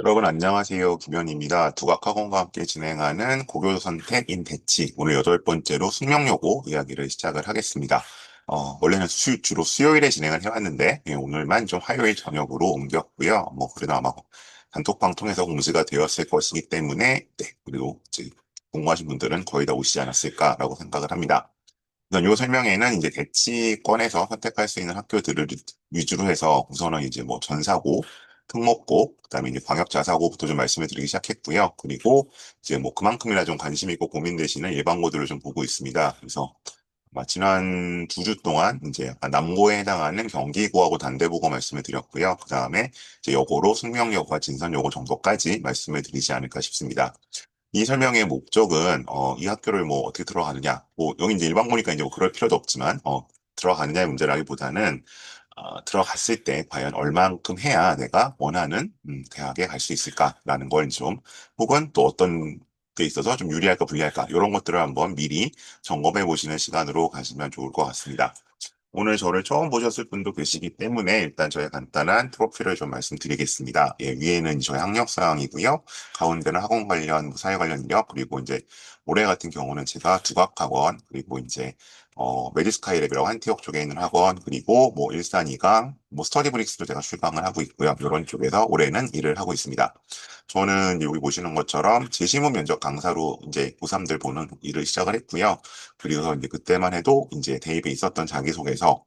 여러분 안녕하세요. 김현입니다. 두각학원과 함께 진행하는 고교 선택인 대치 오늘 여덟 번째로 숙명여고 이야기를 시작을 하겠습니다. 원래는 주로 수요일에 진행을 해왔는데 오늘만 좀 화요일 저녁으로 옮겼고요. 그래도 아마 단톡방 통해서 공지가 되었을 것이기 때문에 그리고 이제 공부하신 분들은 거의 다 오시지 않았을까라고 생각을 합니다. 우선 이 설명에는 이제 대치권에서 선택할 수 있는 학교들을 위주로 해서 우선은 이제 뭐 전사고, 특목고, 그다음에 이제 광역자사고부터 좀 말씀을 드리기 시작했고요. 그리고 이제 뭐 그만큼이나 좀 관심 있고 고민되시는 일반고들을 좀 보고 있습니다. 그래서 아마 지난 두 주 동안 이제 약간 남고에 해당하는 경기고하고 단대보고 말씀을 드렸고요. 그다음에 이제 여고로 숙명여고와 진선여고 정도까지 말씀을 드리지 않을까 싶습니다. 이 설명의 목적은 이 학교를 뭐 어떻게 들어가느냐, 뭐 여기 이제 일반고니까 이제 뭐 그럴 필요도 없지만 들어가느냐의 문제라기보다는 들어갔을 때 과연 얼만큼 해야 내가 원하는 대학에 갈 수 있을까라는 걸 좀, 혹은 또 어떤 게 있어서 좀 유리할까 불리할까 이런 것들을 한번 미리 점검해 보시는 시간으로 가시면 좋을 것 같습니다. 오늘 저를 처음 보셨을 분도 계시기 때문에 일단 저의 간단한 프로필을 좀 말씀드리겠습니다. 예, 위에는 저의 학력사항이고요. 가운데는 학원 관련, 사회 관련 이력, 그리고 이제 올해 같은 경우는 제가 두각학원, 그리고 이제 메디스카이랩이라고 한티옥 쪽에 있는 학원, 그리고 뭐 일산 이강, 뭐 스터디브릭스도 제가 출강을 하고 있고요. 이런 쪽에서 올해는 일을 하고 있습니다. 저는 이제 여기 보시는 것처럼 재시문 면접 강사로 이제 고3들 보는 일을 시작을 했고요. 그리고 이제 그때만 해도 이제 대입에 있었던 자기소개서,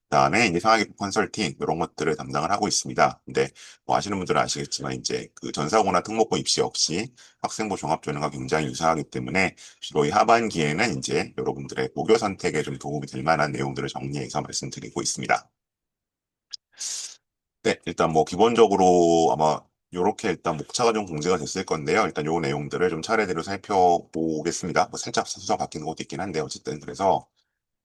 그다음에 이제 상하기업 컨설팅 이런 것들을 담당을 하고 있습니다. 근데 뭐 아시는 분들은 아시겠지만 이제 그 전사고나 특목고 입시 역시 학생부 종합전형과 굉장히 유사하기 때문에 주로 이 하반기에는 이제 여러분들의 고교 선택에 좀 도움이 될 만한 내용들을 정리해서 말씀드리고 있습니다. 네, 일단 뭐 기본적으로 아마 요렇게 일단 목차가 좀 공지가 됐을 건데요. 일단 요 내용들을 좀 차례대로 살펴보겠습니다. 뭐 살짝 순서가 바뀌는 것도 있긴 한데 어쨌든 그래서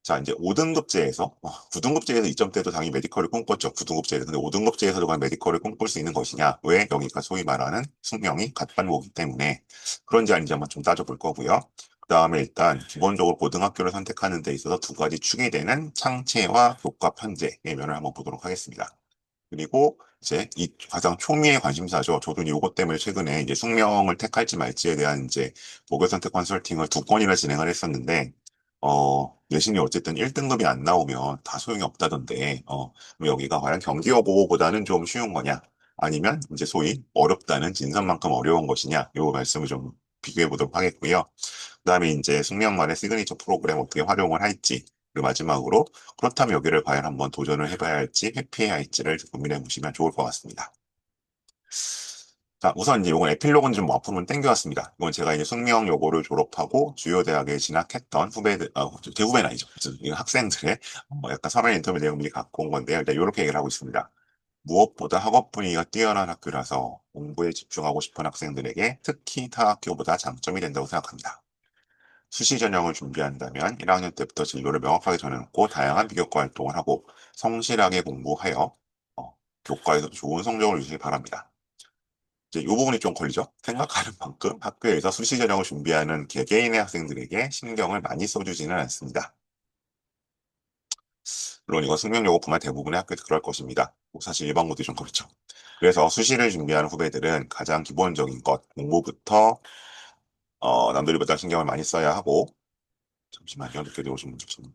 자, 이제 5등급제에서, 9등급제에서 2점대도 당연히 메디컬을 꿈꿨죠. 9등급제에서. 근데 5등급제에서도 과연 메디컬을 꿈꿀 수 있는 것이냐? 왜 여기가 소위 말하는 숙명이 갓반고기 때문에 그런지 아닌지 한번 좀 따져볼 거고요. 그 다음에 일단 기본적으로 고등학교를 선택하는 데 있어서 두 가지 축이 되는 창체와 교과 편제의 면을 한번 보도록 하겠습니다. 그리고 이제 이 가장 초미의 관심사죠. 저도 이것 때문에 최근에 이제 숙명을 택할지 말지에 대한 이제 고교 선택 컨설팅을 두 건이나 진행을 했었는데, 내신이 어쨌든 1등급이 안 나오면 다 소용이 없다던데, 그럼 여기가 과연 경기여고보다는 좀 쉬운 거냐? 아니면 이제 소위 어렵다는 진선만큼 어려운 것이냐? 요 말씀을 좀 비교해 보도록 하겠고요. 그다음에 이제 숙명만의 시그니처 프로그램 어떻게 활용을 할지, 그리고 마지막으로 그렇다면 여기를 과연 한번 도전을 해봐야 할지 회피해야 할지를 고민해 보시면 좋을 것 같습니다. 자, 우선 이제 이건 에필로그는 좀 앞으로 당겨왔습니다. 이건 제가 이제 숙명여고를 졸업하고 주요 대학에 진학했던 후배들, 대후배는 아니죠. 이 학생들의 약간 서면 인터뷰 내용 미리 갖고 온 건데요. 일단 이렇게 얘기를 하고 있습니다. 무엇보다 학업 분위기가 뛰어난 학교라서 공부에 집중하고 싶은 학생들에게 특히 타 학교보다 장점이 된다고 생각합니다. 수시 전형을 준비한다면 1학년 때부터 진로를 명확하게 정해놓고 다양한 비교과 활동을 하고 성실하게 공부하여 교과에서 좋은 성적을 유지하기 바랍니다. 이제 이 부분이 좀 걸리죠. 생각하는 만큼 학교에서 수시 전형을 준비하는 개개인의 학생들에게 신경을 많이 써주지는 않습니다. 물론 이건 숙명여고뿐만 대부분의 학교에서 그럴 것입니다. 뭐 사실 일반고도 좀 그렇죠. 그래서 수시를 준비하는 후배들은 가장 기본적인 것, 공부부터 남들보다 신경을 많이 써야 하고, 잠시만요. 늦게 들어오신 분들 좀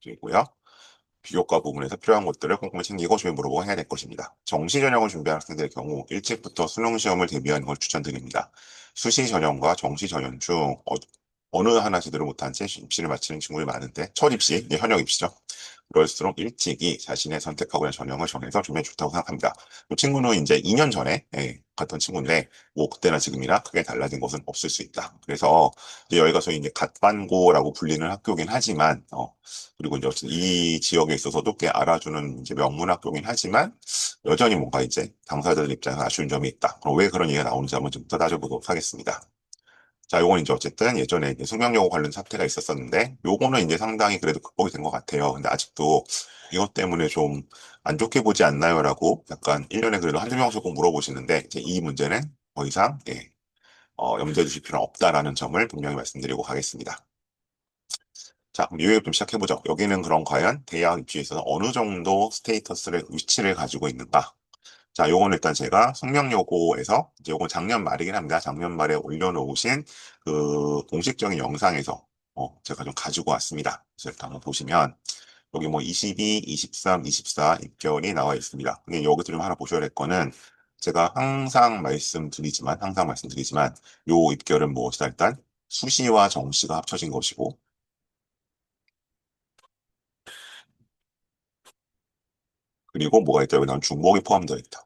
있고요. 비교과 부분에서 필요한 것들을 꼼꼼히 챙기고 주변 물어보고 해야 될 것입니다. 정시 전형을 준비하는 학생들의 경우 일찍부터 수능 시험을 대비하는 걸 추천드립니다. 수시 전형과 정시 전형 중 어느 하나 제대로 못한 채 입시를 마치는 친구들이 많은데 첫 입시, 현역 입시죠. 그럴수록 일찍이 자신의 선택하고 있는 전형을 정해서 주면 좋다고 생각합니다. 이 친구는 이제 2년 전에 갔던 친구인데 뭐 그때나 지금이나 크게 달라진 것은 없을 수 있다. 그래서 이제 여기가 소위 이제 갓반고라고 불리는 학교긴 하지만 그리고 이제 어쨌든 이 지역에 있어서도 꽤 알아주는 이제 명문 학교긴 하지만 여전히 뭔가 이제 당사자들 입장에서 아쉬운 점이 있다. 그럼 왜 그런 얘기가 나오는지 한번 좀 따져보도록 하겠습니다. 자, 요건 이제 어쨌든 예전에 이제 숙명여고 관련 사태가 있었었는데, 요거는 이제 상당히 그래도 극복이 된 것 같아요. 근데 아직도 이것 때문에 좀 안 좋게 보지 않나요?라고 약간 1년에 그래도 한두 명씩 꼭 물어보시는데, 이제 이 문제는 더 이상, 염두에 두실 필요는 없다라는 점을 분명히 말씀드리고 가겠습니다. 자, 그럼 이 얘기 좀 시작해보죠. 여기는 그럼 과연 대학 입시에 있어서 어느 정도 스테이터스를, 위치를 가지고 있는가? 자, 요건 일단 제가 숙명여고에서, 이제 요건 작년 말이긴 합니다. 작년 말에 올려놓으신 그 공식적인 영상에서, 제가 좀 가지고 왔습니다. 그래서 일단 한번 보시면, 여기 뭐 22, 23, 24 입결이 나와 있습니다. 근데 여기서 좀 하나 보셔야 될 거는, 제가 항상 말씀드리지만, 요 입결은 무엇이다? 일단, 수시와 정시가 합쳐진 것이고, 그리고 뭐가 있다? 여기 나온 중복이 포함되어 있다.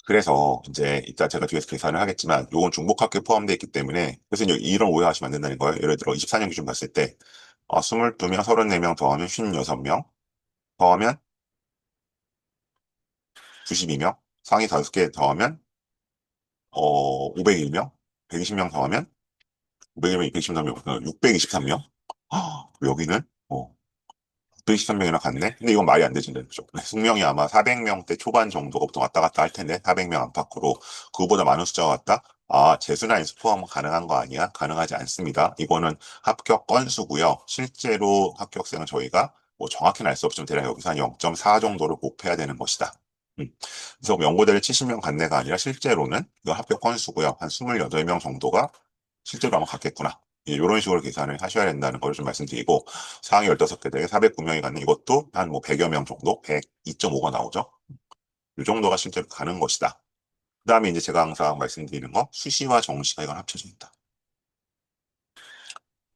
그래서 이제 이따 제가 뒤에서 계산을 하겠지만 요건 중복학교에 포함되어 있기 때문에 그래서 이제 이런 오해하시면 안 된다는 거예요. 예를 들어 24년 기준 봤을 때 22명, 34명 더하면 56명 더하면 92명 상위 5개 더하면 501명 120명 더하면 501명, 223명 623명 여기는 123명이나 갔네? 근데 이건 말이 안 되진다는 거죠. 숙명이 아마 400명대 초반 정도가 보통 왔다 갔다 할 텐데, 400명 안팎으로. 그거보다 많은 숫자가 왔다? 아, 재수나 인수 포함은 가능한 거 아니야? 가능하지 않습니다. 이거는 합격 건수고요. 실제로 합격생은 저희가 뭐 정확히는 알 수 없지만 대략 여기서 한 0.4 정도를 곱해야 되는 것이다. 음. 그래서 뭐 연고대를 70명 갔네가 아니라 실제로는 이거 합격 건수고요. 한 28명 정도가 실제로 아마 갔겠구나. 이런 식으로 계산을 하셔야 된다는 걸 좀 말씀드리고, 상위 15개 대에 409명이 갔는 이것도 한 뭐 100여 명 정도, 102.5가 나오죠. 이 정도가 실제로 가는 것이다. 그 다음에 이제 제가 항상 말씀드리는 거, 수시와 정시가 이건 합쳐져 있다.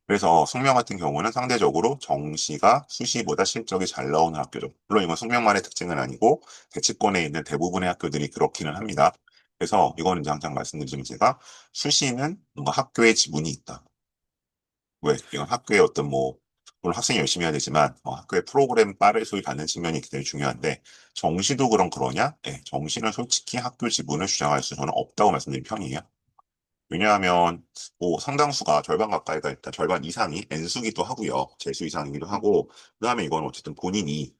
그래서 숙명 같은 경우는 상대적으로 정시가 수시보다 실적이 잘 나오는 학교죠. 물론 이건 숙명만의 특징은 아니고 대치권에 있는 대부분의 학교들이 그렇기는 합니다. 그래서 이거는 이제 항상 말씀드리지만 제가 수시는 뭔가 학교의 지분이 있다. 왜? 이건 학교의 어떤 뭐, 물론 학생이 열심히 해야 되지만, 학교의 프로그램 바를 소위 받는 측면이 굉장히 중요한데, 정시도 그럼 그러냐? 네, 정시는 솔직히 학교 지분을 주장할 수 저는 없다고 말씀드린 편이에요. 왜냐하면 뭐 상당수가 절반 가까이가 일단 절반 이상이 N수기도 하고요. 재수 이상이기도 하고 그다음에 이건 어쨌든 본인이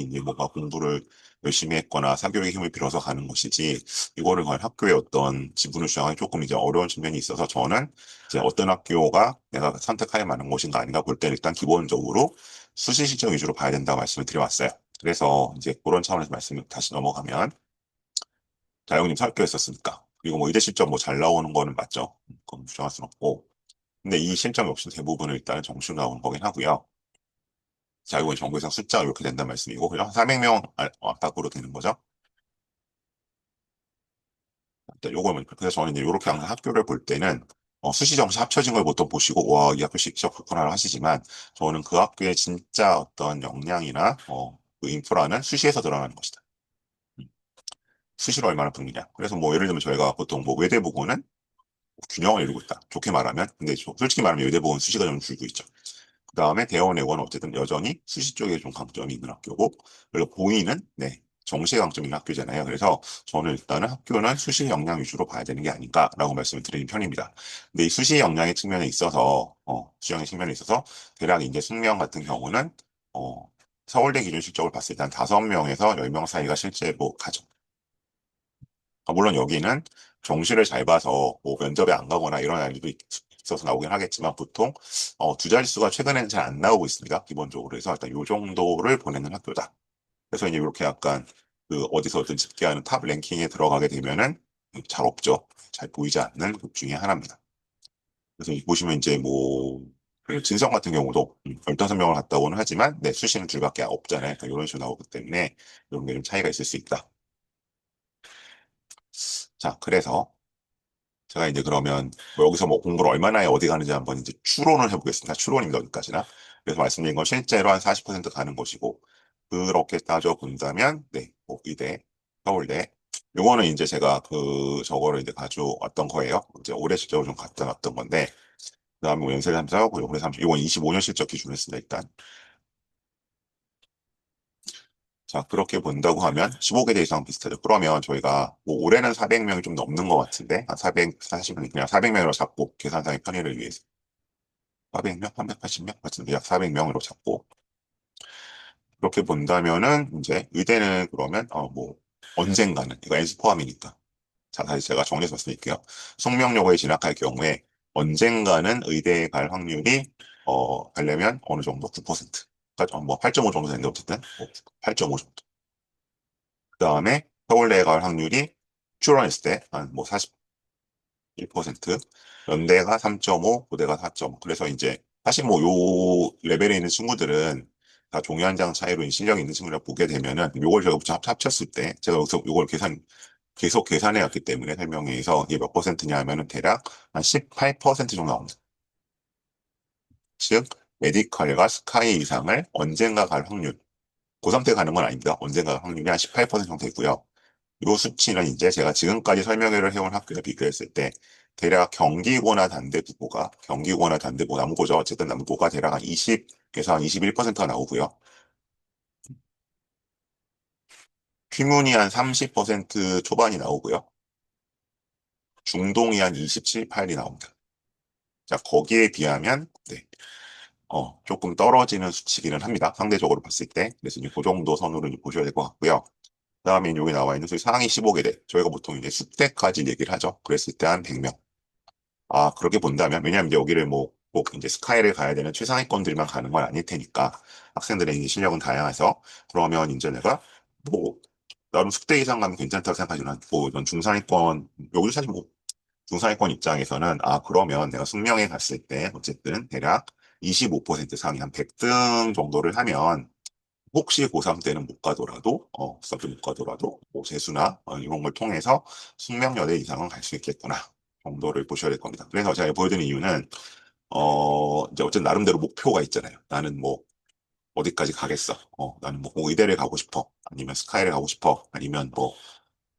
이제 뭔가 공부를 열심히 했거나 사교육의 힘을 빌어서 가는 것이지 이거를 과연 학교의 어떤 지분을 주장하기 조금 이제 어려운 측면이 있어서 저는 이제 어떤 학교가 내가 선택할 만한 곳인가 아닌가 볼 때는 일단 기본적으로 수시 실적 위주로 봐야 된다고 말씀을 드려왔어요. 그래서 이제 그런 차원에서 말씀을 다시 넘어가면 자영님 살펴했었으니까. 그리고 뭐 의대 실적 뭐 잘 나오는 거는 맞죠. 그건 부정할 수는 없고. 근데 이 실적 역시 대부분은 일단은 정시로 나오는 거긴 하고요. 자영은 정부에서 숫자가 이렇게 된다는 말씀이고, 그죠? 400명 안팎으로 되는 거죠. 일단 요거는, 그래서 저는 이제 이렇게 항상 학교를 볼 때는, 수시 정시 합쳐진 걸 보통 보시고, 와, 이 학교 실적 좋구나 하시지만, 저는 그 학교의 진짜 어떤 역량이나, 그 인프라는 수시에서 드러나는 것이다. 음, 수시로 얼마나 붙느냐. 그래서 뭐 예를 들면 저희가 보통 뭐 외대 보고는 균형을 이루고 있다. 좋게 말하면. 근데 솔직히 말하면 여대보건 수시가 좀 줄고 있죠. 그 다음에 대원외고는 어쨌든 여전히 수시 쪽에 좀 강점이 있는 학교고, 그리고 보이는, 네, 정시의 강점이 있는 학교잖아요. 그래서 저는 일단은 학교는 수시 역량 위주로 봐야 되는 게 아닌가라고 말씀을 드리는 편입니다. 근데 이 수시 역량의 측면에 있어서, 수영의 측면에 있어서, 대략 이제 숙명 같은 경우는, 어, 서울대 기준 실적을 봤을 때 한 5명에서 10명 사이가 실제로 가죠. 물론 여기는 정시를 잘 봐서 뭐 면접에 안 가거나 이런 아이들도 있어서 나오긴 하겠지만 보통 두 자릿수가 최근에는 잘 안 나오고 있습니다. 기본적으로. 그래서 일단 요 정도를 보내는 학교다. 그래서 이제 이렇게 약간 그 어디서든 집계하는 탑 랭킹에 들어가게 되면은 잘 없죠. 잘 보이지 않는 곳 중에 하나입니다. 그래서 보시면 이제 뭐 진성 같은 경우도 15명을 갔다 오는 하지만 네, 수시는 둘밖에 없잖아요. 그러니까 이런 식으로 나오기 때문에 이런 게 좀 차이가 있을 수 있다. 자, 그래서 제가 이제 그러면 뭐 여기서 뭐 공부를 얼마나 해 어디 가는지 한번 이제 추론을 해보겠습니다. 추론입니다, 여기까지나. 그래서 말씀드린 건 실제로 한 40% 가는 것이고, 그렇게 따져본다면, 네, 뭐 의대, 서울대. 요거는 이제 제가 저거를 이제 가져왔던 거예요. 이제 올해 실적을 좀 갖다 놨던 건데, 그 다음에 뭐 연세대 34하고 올해 30, 이건 25년 실적 기준으로 했습니다, 일단. 자, 그렇게 본다고 하면 15개 대 이상 비슷하죠. 그러면 저희가 뭐 올해는 400명이 좀 넘는 것 같은데, 한 440명, 그냥 400명으로 잡고 계산상의 편의를 위해서. 400명, 380명 같은데 약 400명으로 잡고 그렇게 본다면은 이제 의대는 그러면 뭐 언젠가는 이거 N수 포함이니까 자 다시 제가 정리해서 말씀드릴게요. 숙명여고에 진학할 경우에 언젠가는 의대에 갈 확률이 가려면 어느 정도 9%. 그러니까 뭐 8.5 정도 되는데 어쨌든 뭐 8.5 정도. 그다음에 서울대에 갈 확률이 출원했을 때 한 뭐 41%, 연대가 3.5, 고대가 4.5. 그래서 이제 사실 뭐 요 레벨에 있는 친구들은 다 종이 한 장 차이로 실력이 있는 친구를 보게 되면은 요걸 제가 합쳤을 때 제가 여기서 요걸 계속 계산해 왔기 때문에 설명회에서 이게 몇 퍼센트냐 하면은 대략 한 18% 정도 나옵니다. 즉, 메디컬과 스카이 이상을 언젠가 갈 확률. 고3 때 가는 건 아닙니다. 언젠가 갈 확률이 한 18% 정도 있고요. 이 수치는 이제 제가 지금까지 설명회를 해온 학교에 비교했을 때 대략 경기고나 단대고 남고죠. 어쨌든 남고가 대략 한 20에서 한 21%가 나오고요. 휘문이 한 30% 초반이 나오고요. 중동이 한 27, 8이 나옵니다. 자, 거기에 비하면 네, 조금 떨어지는 수치기는 합니다. 상대적으로 봤을 때. 그래서 이제 그 정도 선으로 이제 보셔야 될 것 같고요. 그다음에 여기 나와 있는 소위 상위 15개대. 저희가 보통 이제 숙대까지 얘기를 하죠. 그랬을 때 한 100명. 아, 그렇게 본다면, 왜냐하면 이제 여기를 뭐, 꼭 이제 스카이를 가야 되는 최상위권들만 가는 건 아닐 테니까, 학생들의 이제 실력은 다양해서, 그러면 이제 내가, 뭐, 나름 숙대 이상 가면 괜찮다고 생각하지만, 뭐, 이런 중상위권, 여기도 사실 뭐, 중상위권 입장에서는, 아, 그러면 내가 숙명에 갔을 때, 어쨌든, 대략 25% 상위 한 100등 정도를 하면, 혹시 고3 때는 못 가더라도, 고3 때못 가더라도, 뭐, 재수나, 이런 걸 통해서 숙명여대 이상은 갈 수 있겠구나. 정도를 보셔야 될 겁니다. 그래서 제가 보여드린 이유는, 이제 어쨌든 나름대로 목표가 있잖아요. 나는 뭐, 어디까지 가겠어. 나는 뭐, 의대를 가고 싶어. 아니면 스카이를 가고 싶어. 아니면 뭐,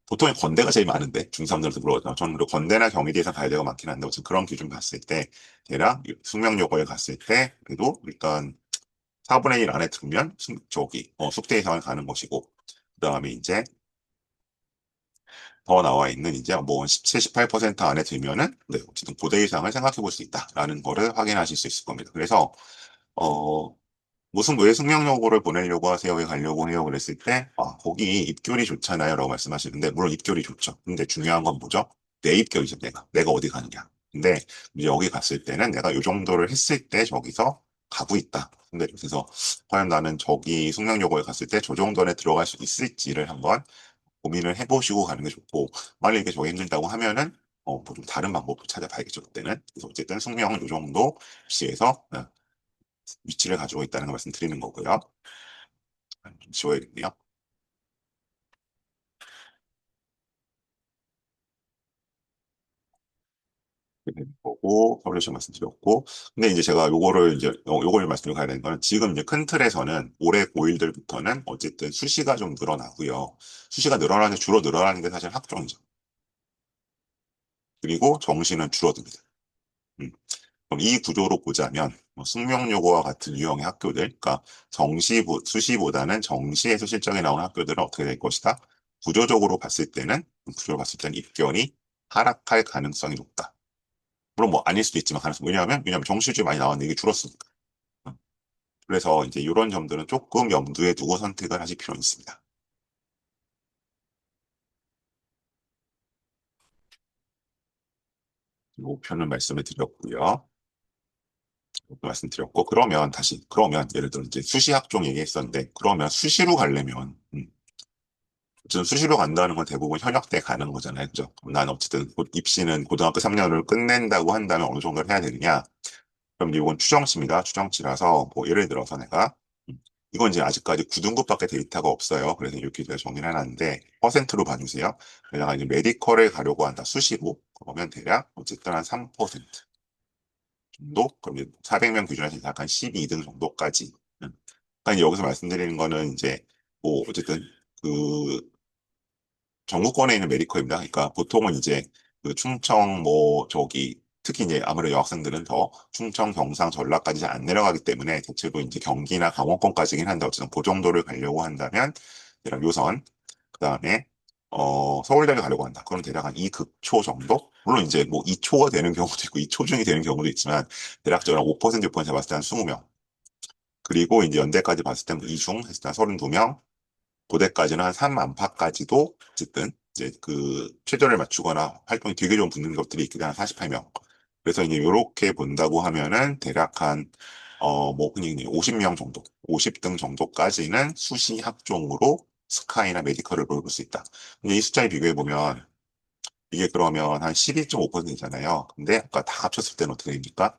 보통은 건대가 제일 많은데, 중3들한테 물어보잖아요. 저는 그리고 건대나 경희대 이상 가야 되가 많긴 한데, 어쨌든 그런 기준 봤을 때, 대략 숙명여고에 갔을 때, 그래도 일단 4분의 1 안에 들면, 숙대 이상을 가는 것이고, 그 다음에 이제 더 나와 있는 이제 뭐 17, 18% 안에 들면은, 네, 어쨌든 고대 이상을 생각해 볼 수 있다라는 거를 확인하실 수 있을 겁니다. 그래서, 어, 무슨 왜 숙명여고를 보내려고 하세요? 왜 가려고 해요? 그랬을 때, 아, 거기 입결이 좋잖아요. 라고 말씀하시는데, 물론 입결이 좋죠. 근데 중요한 건 뭐죠? 내 입결이죠, 내가 어디 가느냐. 근데 이제 여기 갔을 때는 내가 요 정도를 했을 때 저기서 가고 있다. 근데 그래서 과연 나는 저기 숙명여고에 갔을 때 저 정도 안에 들어갈 수 있을지를 한번 고민을 해보시고 가는 게 좋고, 만약에 이게 저게 힘들다고 하면은, 뭐 좀 다른 방법도 찾아봐야겠죠, 그때는. 그래서 어쨌든 숙명은 요 정도 시에서 위치를 가지고 있다는 걸 말씀드리는 거고요. 좀 지워야겠네요. 보고 서울시 말씀드렸고, 근데 이제 제가 요걸 말씀드리고 가야 되는 거는 지금 이제 큰 틀에서는 올해 고1들부터는 어쨌든 수시가 좀 늘어나고요. 수시가 늘어나는 주로 늘어나는 게 사실 학종이죠. 그리고 정시는 줄어듭니다. 음. 그럼 이 구조로 보자면 뭐 숙명여고와 같은 유형의 학교들, 그러니까 수시보다는 정시에서 실적이 나오는 학교들은 어떻게 될 것이다? 구조적으로 봤을 때는 입결이 하락할 가능성이 높다. 물론 뭐 아닐 수도 있지만 가능성. 왜냐하면 정시주에 많이 나왔는데 이게 줄었으니까. 그래서 이제 이런 점들은 조금 염두에 두고 선택을 하실 필요는 있습니다. 목표는 말씀을 드렸고요. 그러면 예를 들어 이제 수시 학종 얘기했었는데 그러면 수시로 가려면 좀 수시로 간다는 건 대부분 현역대 가는 거잖아요. 그죠? 그럼 난 어쨌든 입시는 고등학교 3년을 끝낸다고 한다면 어느 정도를 해야 되느냐? 그럼 이건 추정치입니다. 추정치라서 뭐 예를 들어서 내가 음, 이건 이제 아직까지 9등급밖에 데이터가 없어요. 그래서 이렇게 제가 정리를 해놨는데 퍼센트로 봐주세요. 내가 이제 메디컬을 가려고 한다. 수시로 그러면 대략 어쨌든 한 3% 정도? 그럼 이제 400명 기준에서 약간 12등 정도까지. 그러니까 이제 여기서 말씀드리는 거는 이제 뭐 어쨌든 그 전국권에 있는 메디컬입니다. 그러니까 보통은 이제 그 충청 뭐 저기 특히 이제 아무래도 여학생들은 더 충청, 경상, 전라까지 잘 안 내려가기 때문에 대체로 이제 경기나 강원권까지긴 한데 어쨌든 그 정도를 가려고 한다면 대략 요선 그다음에 서울대를 가려고 한다. 그럼 대략 한 2급초 정도? 물론 이제 뭐 2초가 되는 경우도 있고 2초 중이 되는 경우도 있지만 대략적으로 5% 6% 잡았을 때 한 20명. 그리고 이제 연대까지 봤을 때는 이중 했을 때 32명. 고대까지는 한 3 안팎까지도 어쨌든 이제 그 최저를 맞추거나 활동이 되게 좀 붙는 것들이 있기 때문에 한 48명. 그래서 이제 이렇게 본다고 하면은 대략 뭐 흔히 50명 정도, 50등 정도까지는 수시 학종으로 스카이나 메디컬을 볼 수 있다. 근데 이 숫자를 비교해 보면 이게 그러면 한 12.5%잖아요. 근데 아까 다 합쳤을 때는 어떻게 됩니까?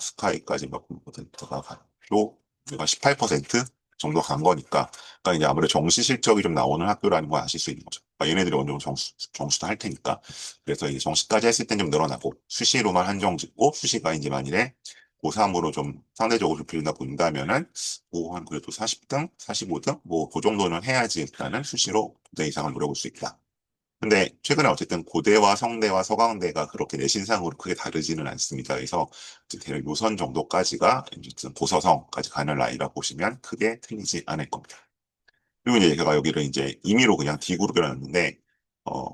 스카이까지 몇 퍼센트가 갔고, 우리가 18% 정도 간 거니까, 그러니까 이제 아무래도 정시 실적이 좀 나오는 학교라는 걸 아실 수 있는 거죠. 그러니까 얘네들이 어느 정도 정수도 할 테니까. 그래서 이제 정시까지 했을 땐 좀 늘어나고, 수시로만 한정 짓고, 수시가 이제 만일에 고3으로 좀 상대적으로 좀 빌린다 본다면은, 뭐, 한 그래도 40등, 45등? 뭐, 그 정도는 해야지 일단은 수시로 2대 이상을 노려볼 수 있다. 근데 최근에 어쨌든 고대와 성대와 서강대가 그렇게 내신상으로 크게 다르지는 않습니다. 그래서 대략 요선 정도까지가 어쨌든 고서성까지 가는 라인이라고 보시면 크게 틀리지 않을 겁니다. 그리고 이제 제가 여기를 이제 임의로 그냥 D그룹이라 놨는데, 어,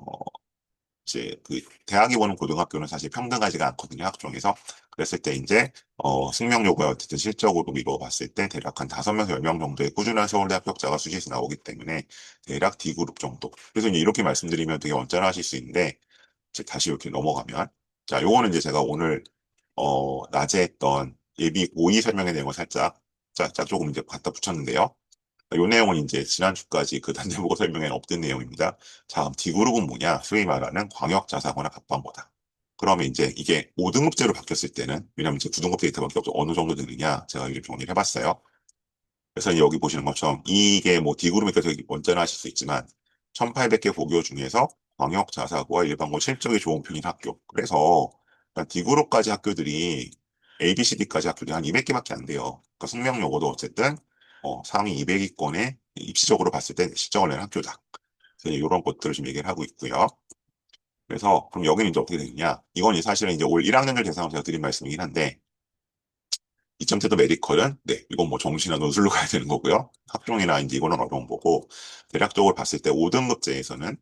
이제 그 대학이 보는 고등학교는 사실 평등하지가 않거든요, 학종에서. 그랬을 때 이제 승명 요구에 어쨌든 실적으로 미루어 봤을 때 대략 한 5명에서 10명 정도의 꾸준한 서울대 합격자가 수시에서 나오기 때문에 대략 D그룹 정도. 그래서 이제 이렇게 말씀드리면 되게 언짢아하실 수 있는데 이제 다시 이렇게 넘어가면 자, 요거는 이제 제가 오늘 낮에 했던 예비 오이 설명의 내용을 살짝 조금 이제 갖다 붙였는데요. 이 내용은 이제 지난주까지 그 단체보고 설명에는 없던 내용입니다. 자, 그럼 D그룹은 뭐냐? 소위 말하는 광역자사고나 갑방고다. 그러면 이제 이게 5등급제로 바뀌었을 때는, 왜냐면 이제 9등급 데이터밖에 없죠. 어느 정도 되느냐? 제가 이렇게 정리를 해봤어요. 그래서 여기 보시는 것처럼 이게 뭐 D그룹이니까 되게 언짢아하실 수 있지만 1800개 고교 중에서 광역자사고와 일반고 실적이 좋은 편인 학교. 그래서 D그룹까지 학교들이 A, B, C, D까지 학교들이 한 200개밖에 안 돼요. 그러니까 숙명여고도 어쨌든 상위 200위권에 입시적으로 봤을 때 실적을 내는 학교다. 그래서 이런 것들을 좀 얘기를 하고 있고요. 그래서 그럼 여기는 이제 어떻게 되느냐? 이건 사실은 이제 올 1학년들 대상으로 제가 드린 말씀이긴 한데 2점대도 메디컬은 네 이건 뭐 정시나 논술로 가야 되는 거고요. 학종이나 이제 이거는 어려운 거고 대략적으로 봤을 때 5등급제에서는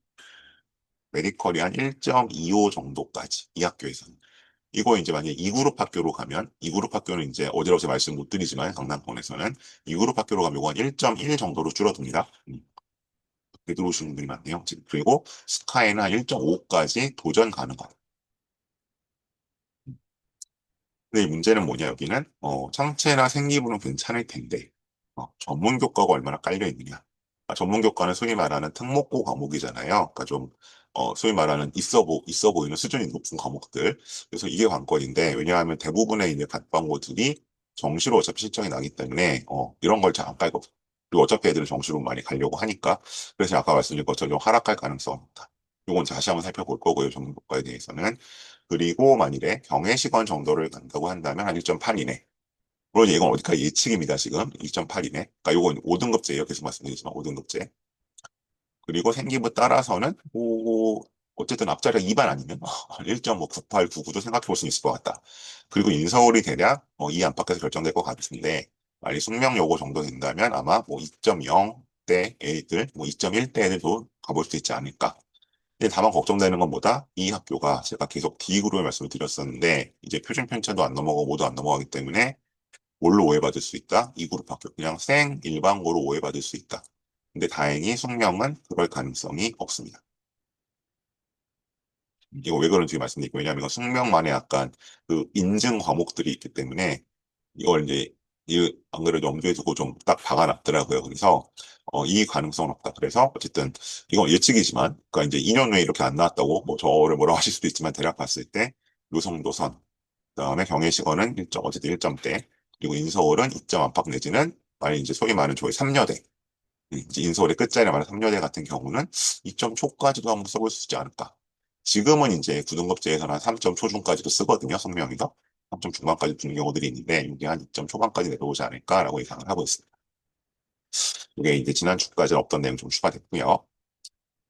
메디컬이 한 1.25 정도까지 이 학교에서는 이거 이제 만약에 2그룹 학교로 가면 2그룹 학교는 이제 어제라고 제가 말씀 못 드리지만 강남권에서는 2그룹 학교로 가면 이건 1.1 정도로 줄어듭니다. 그렇게 들어오시는 분이 많네요. 그리고 스카이는 한 1.5까지 도전 가능하다. 근데 이 문제는 뭐냐, 여기는, 창체나 생기부는 괜찮을 텐데, 전문 교과가 얼마나 깔려 있느냐. 전문 교과는 소위 말하는 특목고 과목이잖아요. 그러니까 좀, 소위 말하는 있어 보이는 수준이 높은 과목들. 그래서 이게 관건인데, 왜냐하면 대부분의 이제 갓광고들이 정시로 어차피 실적이 나기 때문에, 이런 걸 잘 안 깔고, 그리고 어차피 애들은 정시로 많이 가려고 하니까, 그래서 아까 말씀드린 것처럼 좀 하락할 가능성이 있다. 이건 다시 한번 살펴볼 거고요, 전문 교과에 대해서는. 그리고 만일에 경외시권 정도를 간다고 한다면 한 1.8 이내. 물론 이건 어디까지 예측입니다, 지금. 1.8 이내. 그러니까 이건 5등급제예요. 계속 말씀드리지만 5등급제. 그리고 생기부 따라서는 뭐 어쨌든 앞자리가 2반 아니면 1.98, 99도 생각해 볼 수 있을 것 같다. 그리고 인서울이 대략 이 안팎에서 결정될 것 같은데 만약 숙명 요거 정도 된다면 아마 뭐 2.0대 애들, 뭐 2.1대 애들도 가볼 수 있지 않을까. 근데 다만 걱정되는 건 뭐다? 이 학교가 제가 계속 D그룹을 말씀을 드렸었는데 이제 표준 편차도 안 넘어가고 모두 안 넘어가기 때문에 뭘로 오해받을 수 있다? 이 그룹 학교. 그냥 생 일반고로 오해받을 수 있다. 근데 다행히 숙명은 그럴 가능성이 없습니다. 이거 왜 그런지 말씀드릴게요. 왜냐하면 이건 숙명만의 약간 그 인증 과목들이 있기 때문에 이걸 이제 안 그래도 염두에 두고 좀 딱 박아놨더라고요. 그래서 이 가능성은 없다. 그래서 어쨌든 이건 예측이지만, 그러니까 이제 2년 후에 이렇게 안 나왔다고 뭐 저를 뭐라고 하실 수도 있지만 대략 봤을 때 요성도선, 그다음에 경희시건은 1점 어쨌든 1점대, 그리고 인서울은 2점 안팎 내지는 만약 이제 소위 말하는 저희 3여대, 이제 인서울의 끝자리 말하는 3여대 같은 경우는 2점 초까지도 한번 써볼 수 있지 않을까. 지금은 이제 구등급제에서는 한 3점 초중까지도 쓰거든요, 성명이가. 3점 중반까지 붙는 경우들이 있는데, 이게 한 2점 초반까지 내려오지 않을까라고 예상을 하고 있습니다. 이게 이제 지난주까지는 없던 내용 좀 추가됐고요.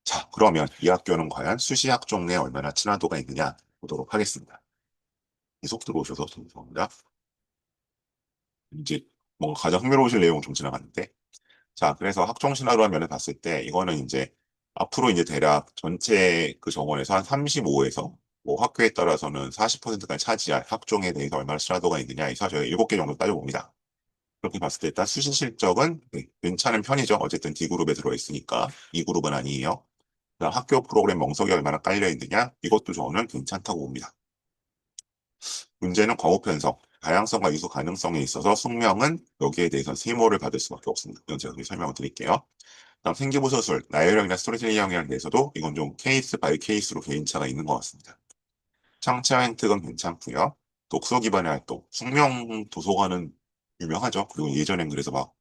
자, 그러면 이 학교는 과연 수시학종 내 얼마나 친화도가 있느냐 보도록 하겠습니다. 계속 들어오셔서 감사합니다. 이제 뭔가 가장 흥미로우실 내용 좀 지나갔는데, 자, 그래서 학종 신화로 면을 봤을 때 이거는 이제 앞으로 이제 대략 전체 그 정원에서 한 35에서 뭐 학교에 따라서는 40%까지 차지할 학종에 대해서 얼마나 친화도가 있느냐 해서 저희가 7개 정도 따져봅니다. 그렇게 봤을 때 일단 수시 실적은 괜찮은 편이죠. 어쨌든 D그룹에 들어있으니까 E그룹은 아니에요. 그다음 학교 프로그램 멍석이 얼마나 깔려 있느냐 이것도 저는 괜찮다고 봅니다. 문제는 과목 편성, 다양성과 이수 가능성에 있어서 숙명은 여기에 대해서 세모를 받을 수밖에 없습니다. 이건 제가 설명을 드릴게요. 다음 생기부서술, 나열형이나 스토리텔링형이랑 대해서도 이건 좀 케이스 바이 케이스로 개인차가 있는 것 같습니다. 창차 획득은 괜찮고요. 독서 기반의 활동, 숙명 도서관은 유명하죠. 그리고 예전엔 그래서 막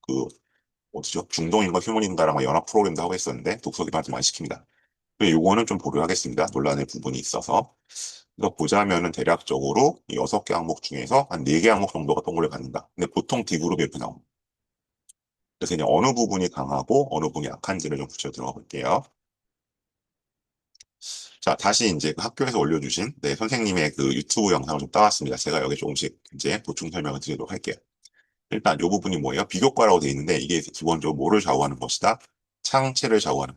어디죠? 중동인가 휴문인가랑 막 연합 프로그램도 하고 했었는데 독서 기반 좀 많이 시킵니다. 근데 요거는 좀 보류하겠습니다. 논란의 부분이 있어서. 그래서 보자면은 대략적으로 이 6개 항목 중에서 한 4개 항목 정도가 동물을 갖는다. 근데 보통 D그룹이 이렇게 나옵니다. 그래서 이제 어느 부분이 강하고 어느 부분이 약한지를 좀 붙여 들어가 볼게요. 자, 다시 이제 그 학교에서 올려주신 네, 선생님의 그 유튜브 영상을 좀 따왔습니다. 제가 여기 조금씩 이제 보충 설명을 드리도록 할게요. 일단 이 부분이 뭐예요? 비교과라고 되어 있는데 이게 기본적으로 뭐를 좌우하는 것이다? 창체를 좌우하는.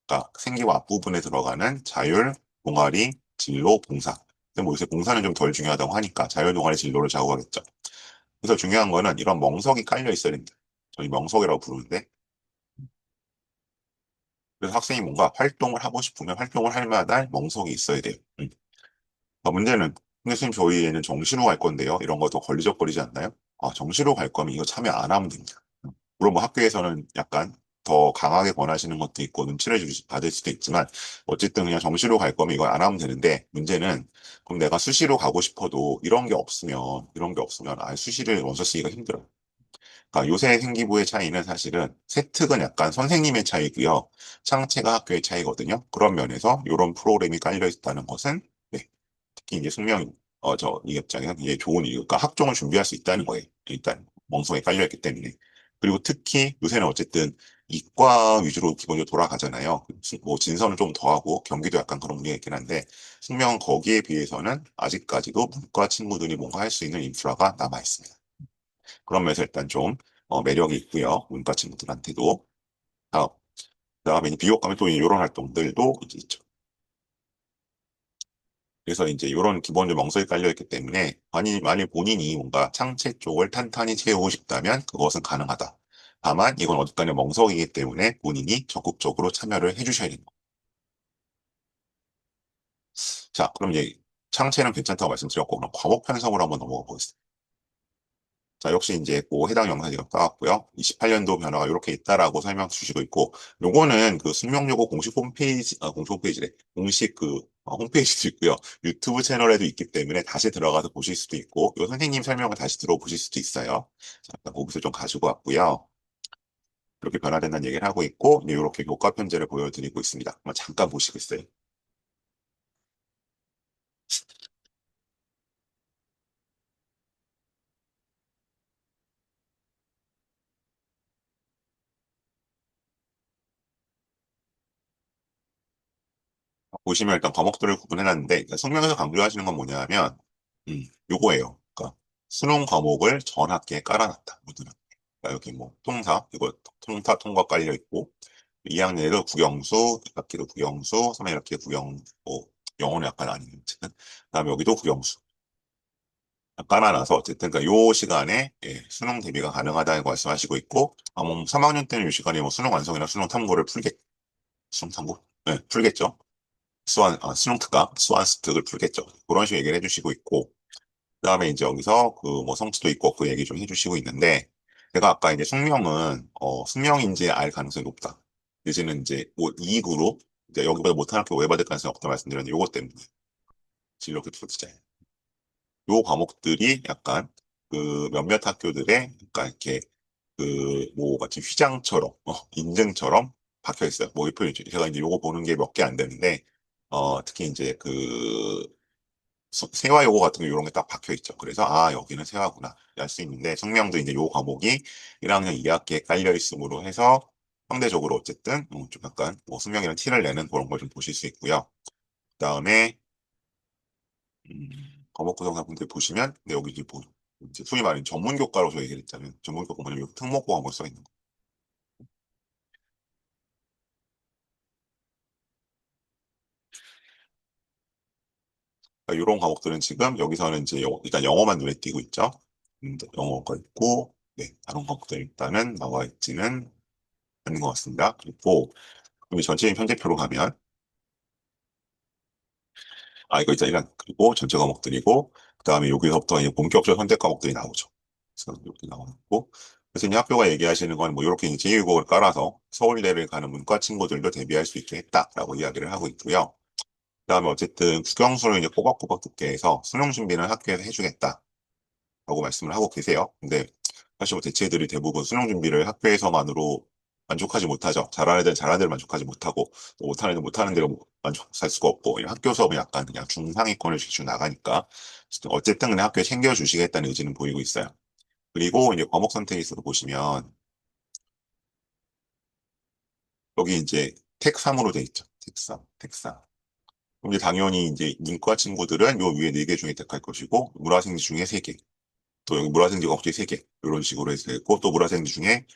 그러니까 생기부 앞부분에 들어가는 자율, 동아리, 진로, 봉사. 근데 뭐 요새 봉사는 좀 덜 중요하다고 하니까 자율, 동아리, 진로를 좌우하겠죠. 그래서 중요한 거는 이런 멍석이 깔려 있어야 됩니다. 저희 명석이라고 부르는데 그래서 학생이 뭔가 활동을 하고 싶으면 활동을 할 만한 멍석이 있어야 돼요. 문제는 근데 선생님 저희에는 정시로 갈 건데요. 이런 거 더 걸리적거리지 않나요? 아, 정시로 갈 거면 이거 참여 안 하면 됩니다. 물론 뭐 학교에서는 약간 더 강하게 권하시는 것도 있고 눈치를 받을 수도 있지만 어쨌든 그냥 정시로 갈 거면 이걸 안 하면 되는데 문제는 그럼 내가 수시로 가고 싶어도 이런 게 없으면 수시를 원서 쓰기가 힘들어요. 그러니까 요새 생기부의 차이는 사실은 세특은 약간 선생님의 차이고요. 창체가 학교의 차이거든요. 그런 면에서 이런 프로그램이 깔려 있다는 것은 네, 특히 이제 숙명 이 입장에서 이게 좋은 이유, 그러니까 학종을 준비할 수 있다는 거예요. 일단 멍성에 깔려 있기 때문에. 그리고 특히 요새는 어쨌든 이과 위주로 기본적으로 돌아가잖아요. 뭐 진서는 좀 더하고 경기도 약간 그런 분위기가 있긴 한데 숙명은 거기에 비해서는 아직까지도 문과 친구들이 뭔가 할 수 있는 인프라가 남아 있습니다. 그런 면에서 일단 좀 매력이 있고요. 문과 친구들한테도. 다음, 그다음에 이제 비교과면 또 이런 활동들도 이제 있죠. 그래서 이제 이런 기본적 명성이 깔려 있기 때문에 만일 본인이 뭔가 창체 쪽을 탄탄히 채우고 싶다면 그것은 가능하다. 다만 이건 어디까지 멍석이기 때문에 본인이 적극적으로 참여를 해주셔야 됩니다. 자, 그럼 이제 창체는 괜찮다고 말씀드렸고 그럼 과목 편성으로 한번 넘어가 보겠습니다. 자, 역시 이제 그 해당 영상이 따왔고요. 28년도 변화가 이렇게 있다라고 설명 주시고 있고, 요거는 그 숙명여고 공식 홈페이지, 공식 홈페이지래. 공식 홈페이지도 있고요. 유튜브 채널에도 있기 때문에 다시 들어가서 보실 수도 있고, 요 선생님 설명을 다시 들어보실 수도 있어요. 자, 일단 거기서 좀 가지고 왔고요. 이렇게 변화된다는 얘기를 하고 있고, 이제 이렇게 교과 편제를 보여드리고 있습니다. 한번 잠깐 보시겠어요? 보시면 일단 과목들을 구분해놨는데, 그러니까 성명에서 강조하시는 건 뭐냐면, 요거예요. 그러니까 수능 과목을 전 학기에 깔아놨다. 모든 학기. 그러니까 여기 뭐 통사, 이거 통사 통과 깔려 있고, 2학년에도 국영수, 1학기도 국영수, 3학기 국영, 뭐 영어는 약간 아니면 어쨌든, 그다음에 여기도 국영수. 깔아놔서 어쨌든 그러니까 요 시간에 수능 대비가 가능하다고 말씀하시고 있고, 뭐 3학년 때는 요 시간에 뭐 수능 완성이나 수능 탐구를 수능 탐구? 네, 풀겠죠. 수능 특강, 수완 습득을 풀겠죠. 그런 식으로 얘기를 해주시고 있고, 그 다음에 이제 여기서 그 뭐 성취도 있고 그 얘기 좀 해주시고 있는데, 제가 아까 이제 숙명인지 알 가능성이 높다. 내지는 이제 뭐 이익으로, 이제 여기보다 못한 학교 오해받을 가능성이 없다 말씀드렸는데, 요것 때문에, 진로 교투 디자인. 요 과목들이 약간 그 몇몇 학교들의 약간 이렇게 그 뭐 마치 휘장처럼, 인증처럼 박혀 있어요. 뭐 이 표현이죠. 제가 이제 요거 보는 게 몇 개 안 되는데, 특히 이제 그 세화 요거 같은 거 이런 게 딱 박혀 있죠. 그래서 여기는 세화구나 알 수 있는데 숙명도 이제 요 과목이 1학년 2학기에 깔려 있음으로 해서 상대적으로 어쨌든 좀 약간 뭐 숙명이랑 티를 내는 그런 걸 좀 보실 수 있고요. 그다음에 과목 구성사분들 보시면 여기 이제 뭐 이제 소위 말하는 전문 교과로 저 얘기를 했잖아요. 전문 교과 뭐냐면 여기 특목고 과목 써 있는 거. 그러니까 이런 과목들은 지금 여기서는 이제 일단 영어만 눈에 띄고 있죠. 영어가 있고 다른 과목들 일단은 나와 있지는 않는 것 같습니다. 그리고 그럼 전체적인 편제표로 가면 이거 있잖아요. 그리고 전체 과목들이고 그다음에 여기서부터 이제 본격적 선택 과목들이 나오죠. 그래서 여기 나와 있고 그래서 이제 학교가 얘기하시는 건 뭐 이렇게 이제 제2국어를 깔아서 서울대를 가는 문과 친구들도 대비할 수 있게 했다라고 이야기를 하고 있고요. 그다음에 어쨌든 국영수를 이제 꼬박꼬박 듣게 해서 수능 준비는 학교에서 해주겠다라고 말씀을 하고 계세요. 근데 사실 뭐 대체들이 대부분 수능 준비를 학교에서만으로 만족하지 못하죠. 잘하는 애들은 잘하는 대로 만족하지 못하고 또 못하는 애들은 못하는 대로 만족할 수가 없고 이 학교 수업은 약간 그냥 중상위권을 지켜 나가니까 어쨌든 그냥 학교에 챙겨주시겠다는 의지는 보이고 있어요. 그리고 이제 과목 선택에서도 보시면 여기 이제 텍3으로 돼 있죠. 텍3, 텍3. 그럼 이제 당연히 이제 문과 친구들은 요 위에 4개 중에 택할 것이고 물화생지 중에 3개, 또 여기 물화생지가 갑자기 3개 이런 식으로 해서 있고 또 물화생지 중에